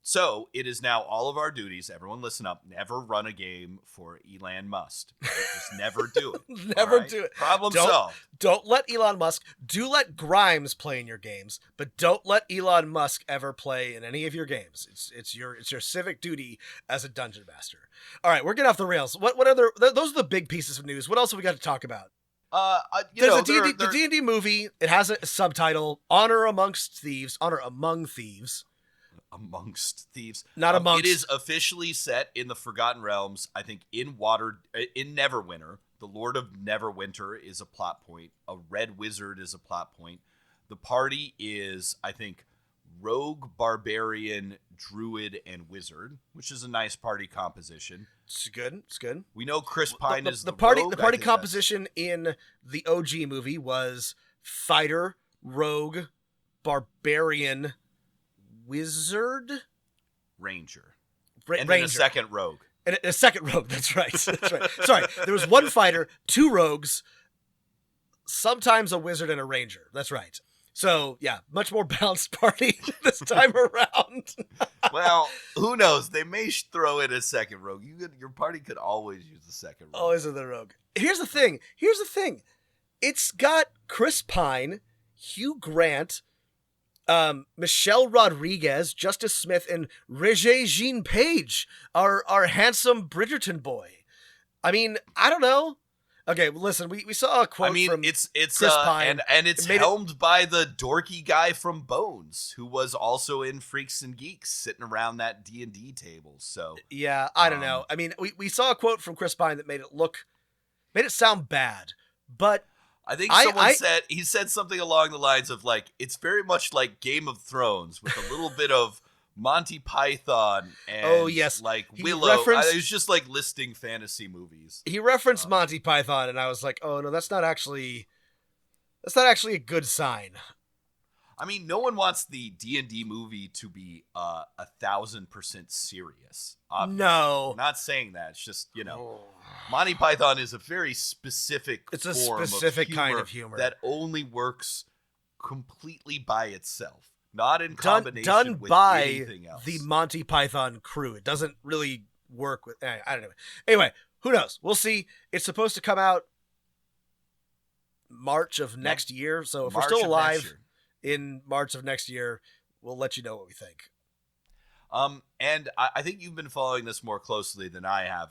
So it is now all of our duties. Everyone listen up. Never run a game for Elon Musk. Right? Just never do it. Never do it. Problem solved. Don't let Elon Musk. Do let Grimes play in your games, but don't let Elon Musk ever play in any of your games. It's your civic duty as a dungeon master. All right, we're getting off the rails. What other? Those are the big pieces of news. What else have we got to talk about? There's the D&D movie. It has a subtitle: Honor Among Thieves. Amongst Thieves. Not amongst. It is officially set in the Forgotten Realms. I think in Neverwinter. The Lord of Neverwinter is a plot point. A Red Wizard is a plot point. The party is, I think, Rogue, Barbarian, Druid, and Wizard, which is a nice party composition. It's good. We know Chris Pine is the party. Rogue. The party composition in the OG movie was Fighter, Rogue, Barbarian, Wizard, Ranger, and then a second Rogue. And a second Rogue. That's right. Sorry, there was one fighter, two rogues, sometimes a wizard and a ranger. That's right. So yeah, much more balanced party this time around. Well, who knows? They may throw in a second Rogue. Your party could always use the second Rogue. Always in the Rogue. Here's the thing. It's got Chris Pine, Hugh Grant, Michelle Rodriguez, Justice Smith, and Regé-Jean Page, our handsome Bridgerton boy. I mean, I don't know. Okay, listen, we saw a quote from it's Chris Pine. And it's helmed by the dorky guy from Bones, who was also in Freaks and Geeks, sitting around that D&D table. So yeah, I don't know. I mean, we saw a quote from Chris Pine that made it sound bad, but I think he said something along the lines of like, it's very much like Game of Thrones with a little bit of Monty Python and like Willow. It was just like listing fantasy movies. He referenced Monty Python, and I was like, oh no, that's not actually a good sign. I mean, no one wants the D&D movie to be 1,000% serious. Obviously. No. I'm not saying that. It's just, Monty Python is a very specific It's a form specific kind of humor that only works completely by itself, not in done combination with by anything else. the Monty Python crew. It doesn't really work with... I don't know. Anyway, who knows? We'll see. It's supposed to come out March of next year, so if we're still alive in March of next year, we'll let you know what we think. And I think you've been following this more closely than I have.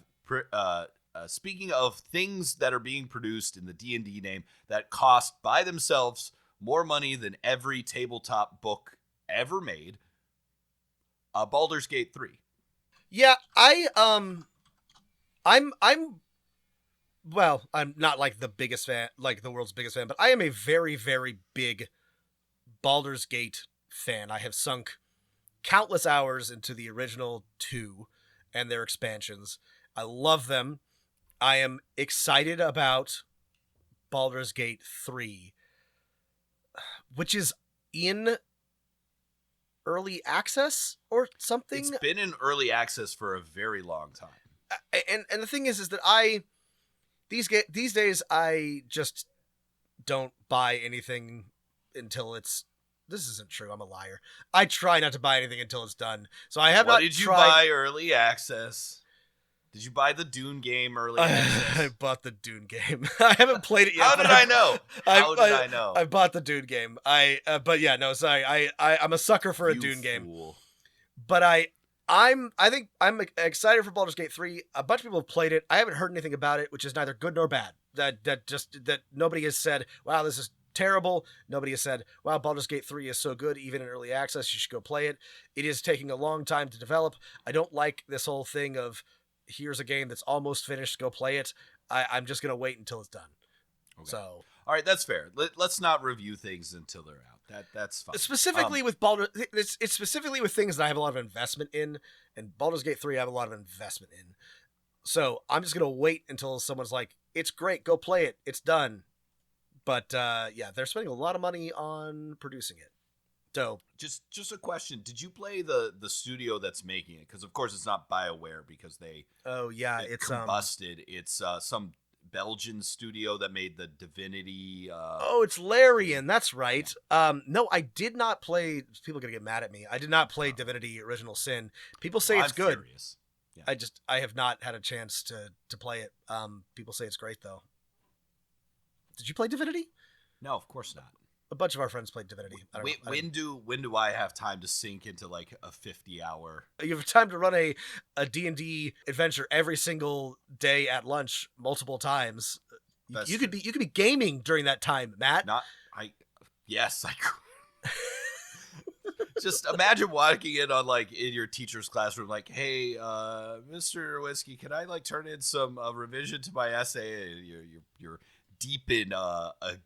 Speaking of things that are being produced in the D&D name that cost by themselves more money than every tabletop book ever made, Baldur's Gate 3. Yeah, I'm not like the biggest fan, like the world's biggest fan, but I am a very, very big Baldur's Gate fan. I have sunk countless hours into the original 2 and their expansions. I love them. I am excited about Baldur's Gate 3, which is in early access or something. It's been in early access for a very long time. And the thing is that these days I just don't buy anything until it's... This isn't true. I'm a liar. I try not to buy anything until it's done. So I have not tried... What did you buy early access? Did you buy the Dune game early access? I bought the Dune game. I haven't played it yet. How did I know? How did I know? I bought the Dune game. But yeah, no, sorry. I'm a sucker for a Dune game. But I'm excited for Baldur's Gate 3. A bunch of people have played it. I haven't heard anything about it, which is neither good nor bad. That nobody has said, wow, this is terrible. Nobody has said, wow, Baldur's Gate 3 is so good, even in early access, you should go play it. It is taking a long time to develop. I don't like this whole thing of, here's a game that's almost finished, go play it. I'm just going to wait until it's done. Okay. So, all right, that's fair. Let's not review things until they're out. That's fine. Specifically with it's specifically with things that I have a lot of investment in, and Baldur's Gate 3 I have a lot of investment in. So I'm just going to wait until someone's like, it's great, go play it, it's done. But yeah, they're spending a lot of money on producing it. So just a question: did you play the studio that's making it? Because of course it's not BioWare because it's combusted. It's some Belgian studio that made the Divinity. It's Larian. That's right. No, I did not play. People are gonna get mad at me. I did not play Divinity: Original Sin. People say it's good. Yeah. I have not had a chance to play it. People say it's great though. Did you play Divinity? No, of course not. A bunch of our friends played Divinity. When do I have time to sink into like a 50-hour? You have time to run a D&D adventure every single day at lunch multiple times. You could be gaming during that time, Matt. Yes, I could. Just imagine walking in on in your teacher's classroom, like, hey, Mr. Whiskey, can I turn in some revision to my essay? You're deep in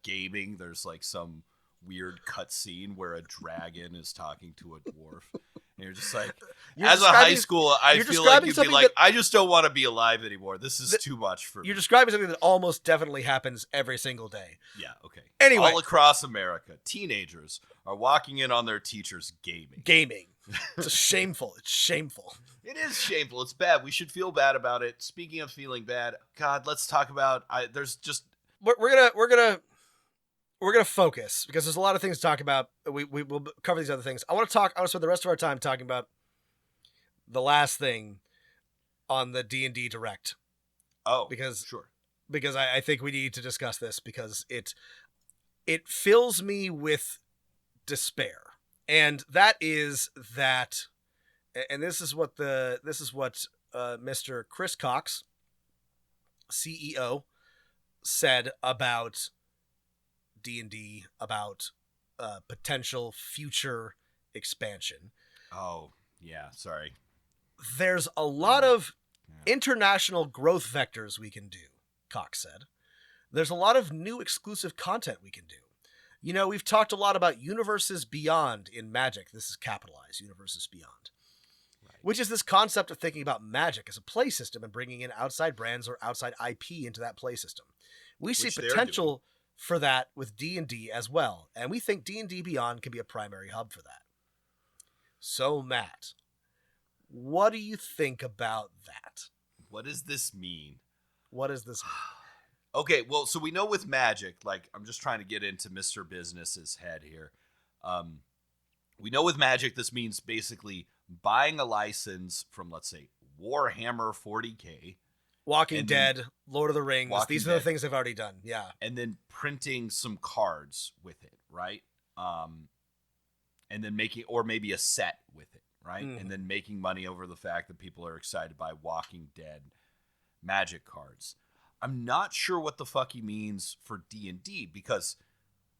gaming. There's some weird cutscene where a dragon is talking to a dwarf. And you're just like, as a high school, I feel like you'd be like, I just don't want to be alive anymore. This is too much for me. You're describing something that almost definitely happens every single day. Yeah, okay. Anyway. All across America, teenagers are walking in on their teachers gaming. It's shameful. It's shameful. It is shameful. It's bad. We should feel bad about it. Speaking of feeling bad, God, let's talk about, there's just... We're gonna focus because there's a lot of things to talk about. We'll cover these other things. I want to spend the rest of our time talking about the last thing on the D&D Direct. Oh, because sure. Because I think we need to discuss this because it fills me with despair, and that is that, and this is what Mr. Chris Cox, CEO, said about D&D, about potential future expansion. Oh, yeah, sorry. There's a lot of international growth vectors we can do, Cox said. There's a lot of new exclusive content we can do. You know, we've talked a lot about universes beyond in Magic. This is capitalized, universes beyond. Right. Which is this concept of thinking about Magic as a play system and bringing in outside brands or outside IP into that play system. We see potential for that with D&D as well, and we think D&D Beyond can be a primary hub for that. So, Matt, what do you think about that? What does this mean? What does this mean? Okay, well, so we know with Magic, like, I'm just trying to get into Mr. Business's head here. We know with Magic, this means basically buying a license from, let's say, Warhammer 40K. Walking Dead, Lord of the Rings. These are the things they've already done. Yeah. And then printing some cards with it, right? And then making, or maybe a set with it, right? And then making money over the fact that people are excited by Walking Dead Magic cards. I'm not sure what the fuck he means for D&D, because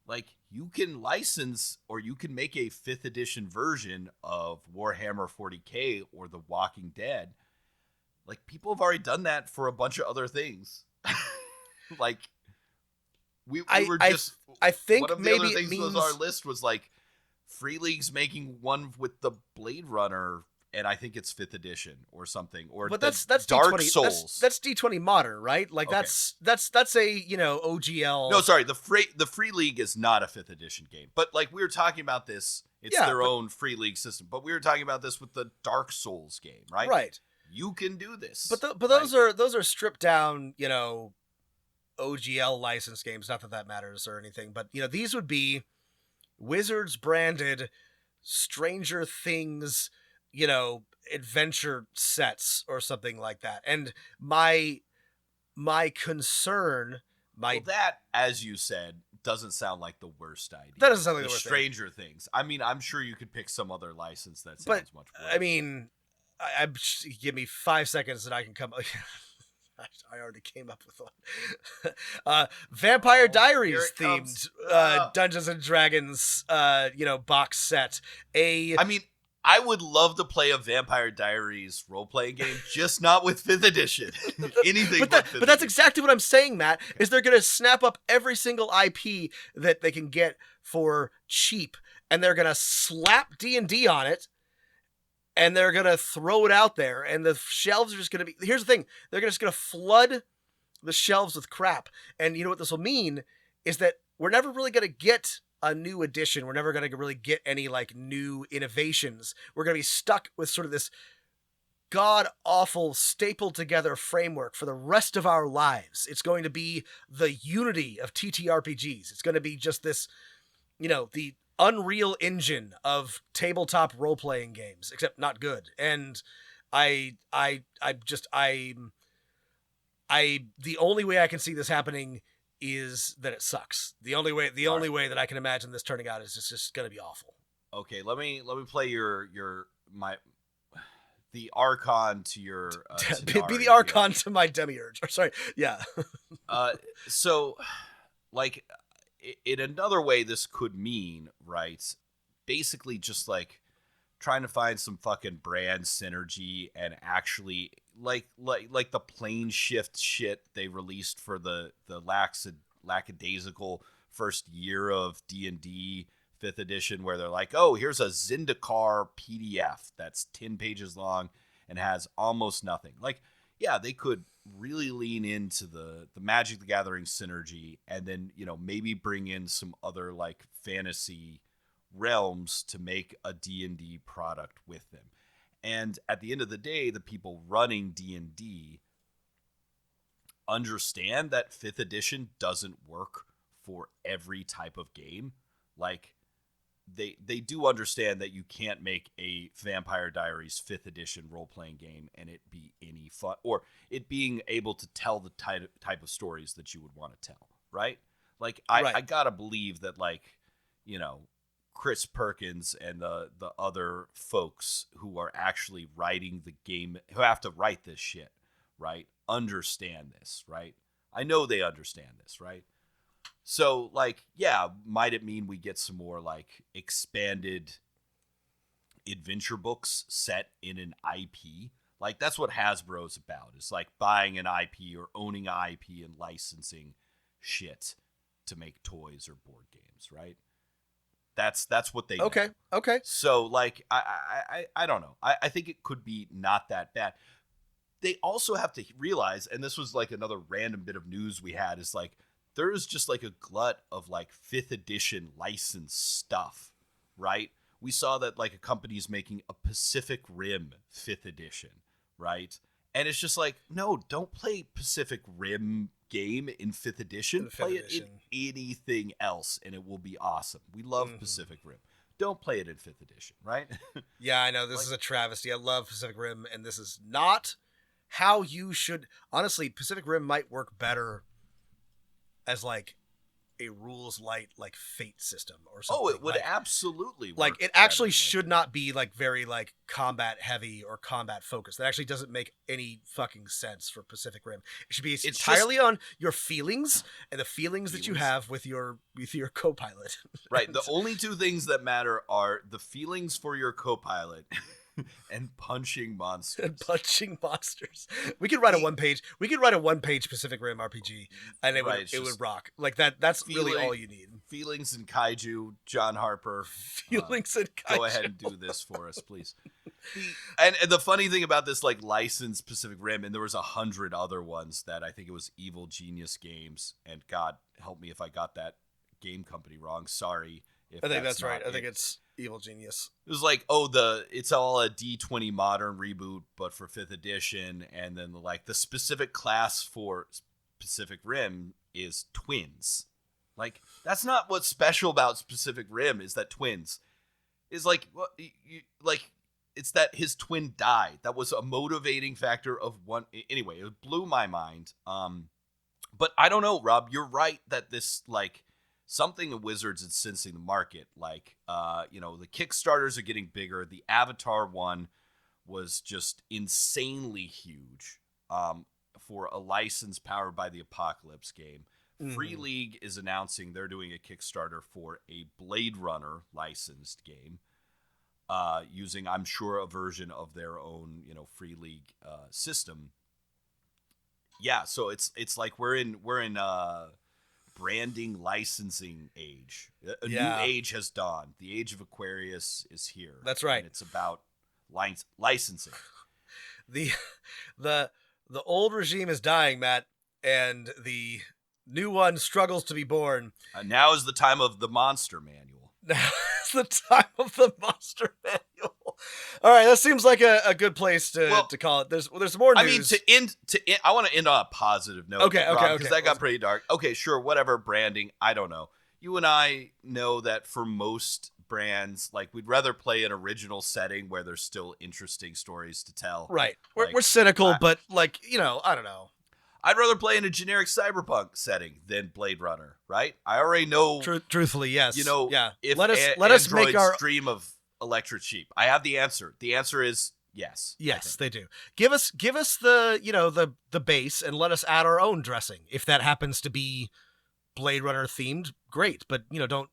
like you can license or you can make a 5th edition version of Warhammer 40K or The Walking Dead. Like people have already done that for a bunch of other things. Like we were just, I think one of the maybe other things it means was our list was like Free League's making one with the Blade Runner, and I think it's 5th edition or something. Or but that's Dark D20, Souls. That's D20 Modern, right? Like Okay. that's a OGL. No, sorry, the Free League is not a 5th edition game. But like we were talking about this, it's their own Free League system. But we were talking about this with the Dark Souls game, right? Right. You can do this. But those are stripped down, OGL license games. Not that that matters or anything, but these would be Wizards branded Stranger Things, adventure sets or something like that. And my concern, well, that, as you said, doesn't sound like the worst idea. That doesn't sound like the worst Stranger Things. I mean, I'm sure you could pick some other license that sounds much worse. I mean, I give me 5 seconds and I can come. I already came up with one. Vampire Diaries themed Dungeons and Dragons, box set. I mean, I would love to play a Vampire Diaries role-playing game, just not with 5th edition. Anything but 5th But that's exactly what I'm saying, Matt, is they're going to snap up every single IP that they can get for cheap, and they're going to slap D&D on it, and they're going to throw it out there, and the shelves are just going to be... Here's the thing. They're just going to flood the shelves with crap. And you know what this will mean is that we're never really going to get a new edition. We're never going to really get any, new innovations. We're going to be stuck with sort of this god-awful, stapled-together framework for the rest of our lives. It's going to be the unity of TTRPGs. It's going to be just this, the Unreal Engine of tabletop role-playing games, except not good. And the only way I can see this happening is that it sucks. The only way that I can imagine this turning out is just going to be awful. Okay, let me play the Archon to your be the Archon to my Demiurge. Or sorry, yeah. So, in another way, this could mean, right, basically just trying to find some fucking brand synergy and actually like the plane shift shit they released for the lackadaisical first year of D&D 5th edition, where they're like, oh, here's a Zendikar PDF that's 10 pages long and has almost nothing. Yeah, they could really lean into the Magic the Gathering synergy, and then maybe bring in some other fantasy realms to make a D&D product with them. And at the end of the day, the people running D&D understand that 5th edition doesn't work for every type of game. They do understand that you can't make a Vampire Diaries 5th edition role-playing game and it be any fun, or it being able to tell the type of stories that you would want to tell, right? I gotta believe that Chris Perkins and the other folks who are actually writing the game, who have to write this shit, right, understand this, right? I know they understand this, right? So, yeah, might it mean we get some more, expanded adventure books set in an IP? That's what Hasbro's about. It's buying an IP or owning an IP and licensing shit to make toys or board games, right? That's what they Okay. know. Okay. So, I don't know. I think it could be not that bad. They also have to realize, and this was another random bit of news we had, is there is just like a glut of like 5th edition licensed stuff, right? We saw that like a company's making a Pacific Rim 5th edition, right? And it's just like, no, don't play Pacific Rim game in 5th edition. Play it in anything else and it will be awesome. We love Pacific Rim. Don't play it in 5th edition, right? Yeah, I know. This is a travesty. I love Pacific Rim, and this is not how you should... Honestly, Pacific Rim might work better as, like, a rules light, like, Fate system or something. Oh, it would absolutely work. Like, it actually should not be, like, very, like, combat heavy or combat focused. That actually doesn't make any fucking sense for Pacific Rim. It should be entirely on your feelings and the feelings that you have with your co-pilot. Right. The only two things that matter are the feelings for your co-pilot and punching monsters. We could write a one-page Pacific Rim RPG, and it would rock. Like that's really all you need. Feelings and kaiju, John Harper. Feelings and kaiju. Go ahead and do this for us, please. And the funny thing about this like licensed Pacific Rim, and there was 100 other ones that I think it was Evil Genius Games, and God help me if I got that game company wrong. Sorry. I think that's right. I think it's Evil Genius. It was like, it's all a D20 modern reboot, but for 5th edition, and then like the specific class for Pacific Rim is twins. Like that's not what's special about Pacific Rim. Is that twins? Is like it's that his twin died. That was a motivating factor of one. Anyway, it blew my mind. But I don't know, Rob. You're right that this like. Something in Wizards is sensing the market. Like, the Kickstarters are getting bigger. The Avatar one was just insanely huge for a license powered by the Apocalypse game. Free League is announcing they're doing a Kickstarter for a Blade Runner licensed game using, I'm sure, a version of their own, Free League system. Yeah, so it's like we're in branding licensing age. A new age has dawned. The age of Aquarius is here. That's right. And it's about licensing. The old regime is dying, Matt, and the new one struggles to be born. Now is the time of the monster manual. Now is the time of the monster manual. All right, that seems like a good place to call it. There's more news. I mean, I want to end on a positive note. Okay. Because that got pretty dark. Okay, sure, whatever, branding, I don't know. You and I know that for most brands, like we'd rather play an original setting where there's still interesting stories to tell. Right. We're cynical, but like, I don't know. I'd rather play in a generic cyberpunk setting than Blade Runner, right? I already know. Truthfully, yes. If let us make our dream of electric sheep. I have the answer. The answer is yes. Yes, they do. Give us the the base and let us add our own dressing. If that happens to be Blade Runner themed, great. But I don't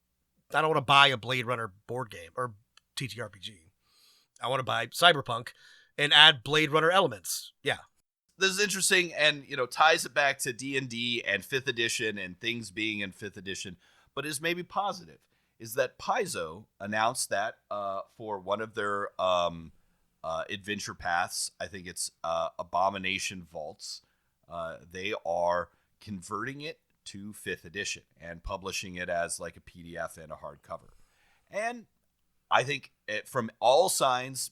want to buy a Blade Runner board game or TTRPG. I want to buy Cyberpunk and add Blade Runner elements. Yeah. This is interesting and, ties it back to D&D and 5th edition and things being in 5th edition, but is maybe positive, is that Paizo announced that for one of their adventure paths, I think it's Abomination Vaults, they are converting it to 5th edition and publishing it as like a PDF and a hardcover. And I think from all signs,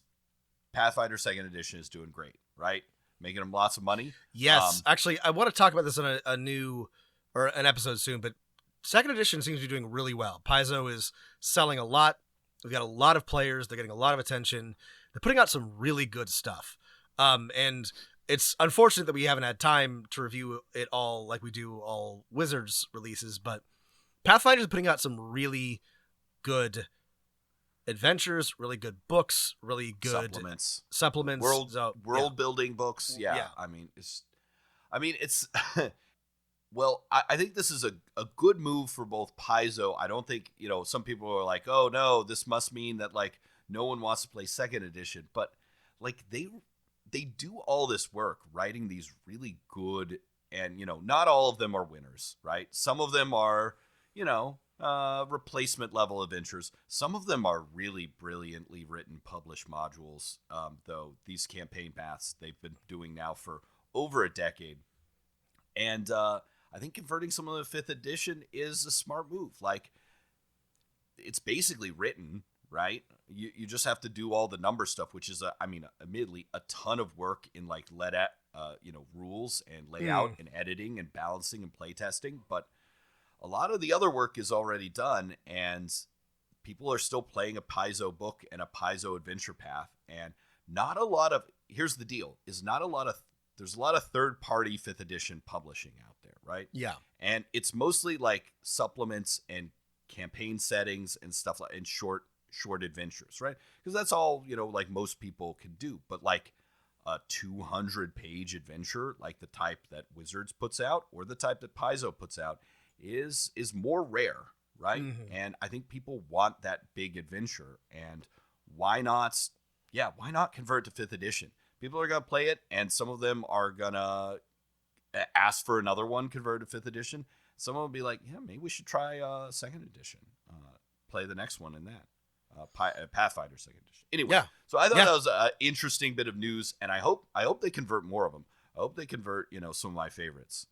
Pathfinder 2nd edition is doing great, right? Making them lots of money. Yes. Actually, I want to talk about this in a new or an episode soon, but 2nd edition seems to be doing really well. Paizo is selling a lot. We've got a lot of players. They're getting a lot of attention. They're putting out some really good stuff. And it's unfortunate that we haven't had time to review it all like we do all Wizards releases, but Pathfinder is putting out some really good adventures, really good books, really good supplements, world building books. Yeah. I mean, it's well, I think this is a good move for both Paizo. I don't think, some people are like, oh no, this must mean that like no one wants to play 2nd edition, but like they do all this work writing these really good, and not all of them are winners, right? Some of them are, replacement level adventures. Some of them are really brilliantly written published modules, though these campaign paths they've been doing now for over a decade. And I I think converting some of the 5th edition is a smart move. Like, it's basically written, right? You just have to do all the number stuff, which is, admittedly, a ton of work in like rules and layout and editing and balancing and playtesting. But a lot of the other work is already done, and people are still playing a Paizo book and a Paizo adventure path. And here's the deal, there's a lot of third-party 5th edition publishing out there, right? Yeah. And it's mostly like supplements and campaign settings and stuff like, and short adventures, right? Because that's all, like most people can do. But like a 200-page adventure, like the type that Wizards puts out or the type that Paizo puts out, is more rare, right? Mm-hmm. And I think people want that big adventure. And why not convert to 5th edition? People are going to play it, and some of them are going to ask for another one converted to 5th edition. Some will be like, yeah, maybe we should try 2nd edition. Play the next one in that. Pathfinder 2nd edition. Anyway, yeah. So I thought that was an interesting bit of news, and I hope they convert more of them. I hope they convert, some of my favorites.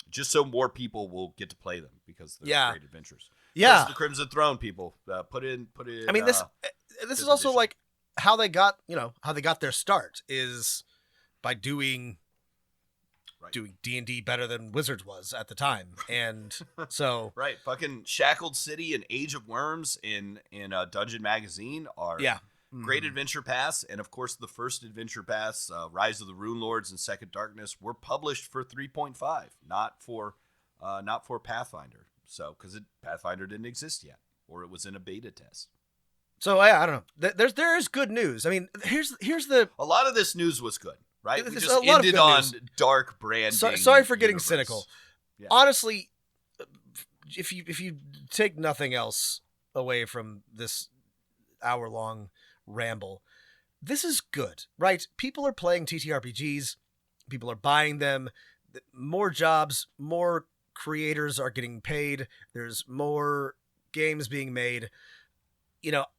Just so more people will get to play them, because they're great adventures. Yeah. The Crimson Throne, people. Put in. I mean, this is also edition. Like how they got their start is by doing D&D better than Wizards was at the time. And so right, fucking Shackled City and Age of Worms in Dungeon Magazine are great adventure paths, and of course the first adventure paths, Rise of the Rune Lords and Second Darkness, were published for 3.5, not for Pathfinder. So because Pathfinder didn't exist yet, or it was in a beta test. So I don't know. There is good news. I mean, here's the a lot of this news was good. Right, we just ended on dark branding. Sorry for getting universe. Cynical. Yeah. Honestly, if you take nothing else away from this hour-long ramble, this is good, right? People are playing TTRPGs. People are buying them. More jobs, more creators are getting paid. There's more games being made.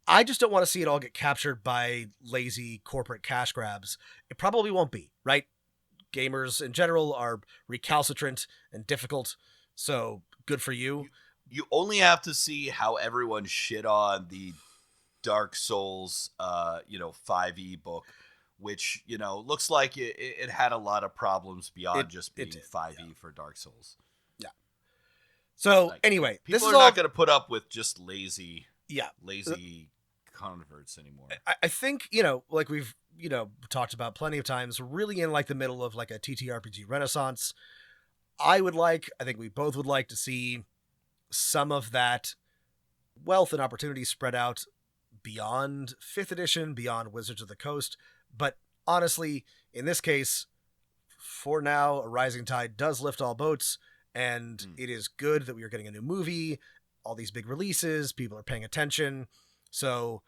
I just don't want to see it all get captured by lazy corporate cash grabs. It probably won't be, right? Gamers in general are recalcitrant and difficult, so good for you. You only have to see how everyone shit on the Dark Souls, 5e book, which, looks like it had a lot of problems beyond just being 5e for Dark Souls. Yeah. So anyway, people this are is not going to put up with just lazy converts anymore. I think, like we've, talked about plenty of times, really in like the middle of like a TTRPG renaissance. I think we both would like to see some of that wealth and opportunity spread out beyond 5th edition, beyond Wizards of the Coast. But honestly, in this case, for now, A Rising Tide does lift all boats, and it is good that we are getting a new movie, all these big releases, people are paying attention. So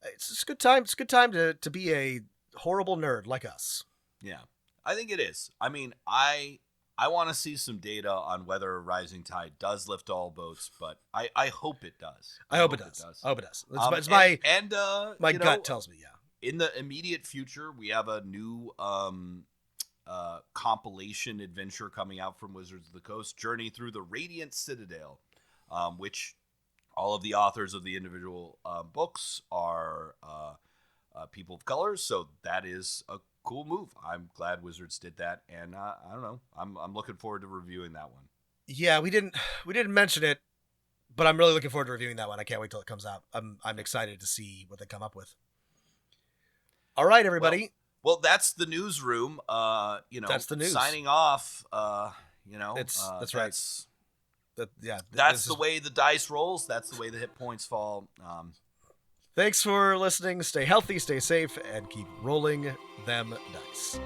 it's a good time. It's a good time to be a horrible nerd like us. Yeah, I think it is. I mean, I want to see some data on whether Rising Tide does lift all boats, but I hope it does. I hope it does. I hope it does. My gut tells me, yeah. In the immediate future, we have a new compilation adventure coming out from Wizards of the Coast, Journey Through the Radiant Citadel, which all of the authors of the individual books are people of color. So that is a cool move. I'm glad Wizards did that, and I don't know. I'm looking forward to reviewing that one. Yeah, we didn't mention it, but I'm really looking forward to reviewing that one. I can't wait till it comes out. I'm excited to see what they come up with. All right, everybody. Well, that's the newsroom. That's the news. Signing off. That's right. That's the way the dice rolls. That's the way the hit points fall. Thanks for listening. Stay healthy, stay safe, and keep rolling them dice.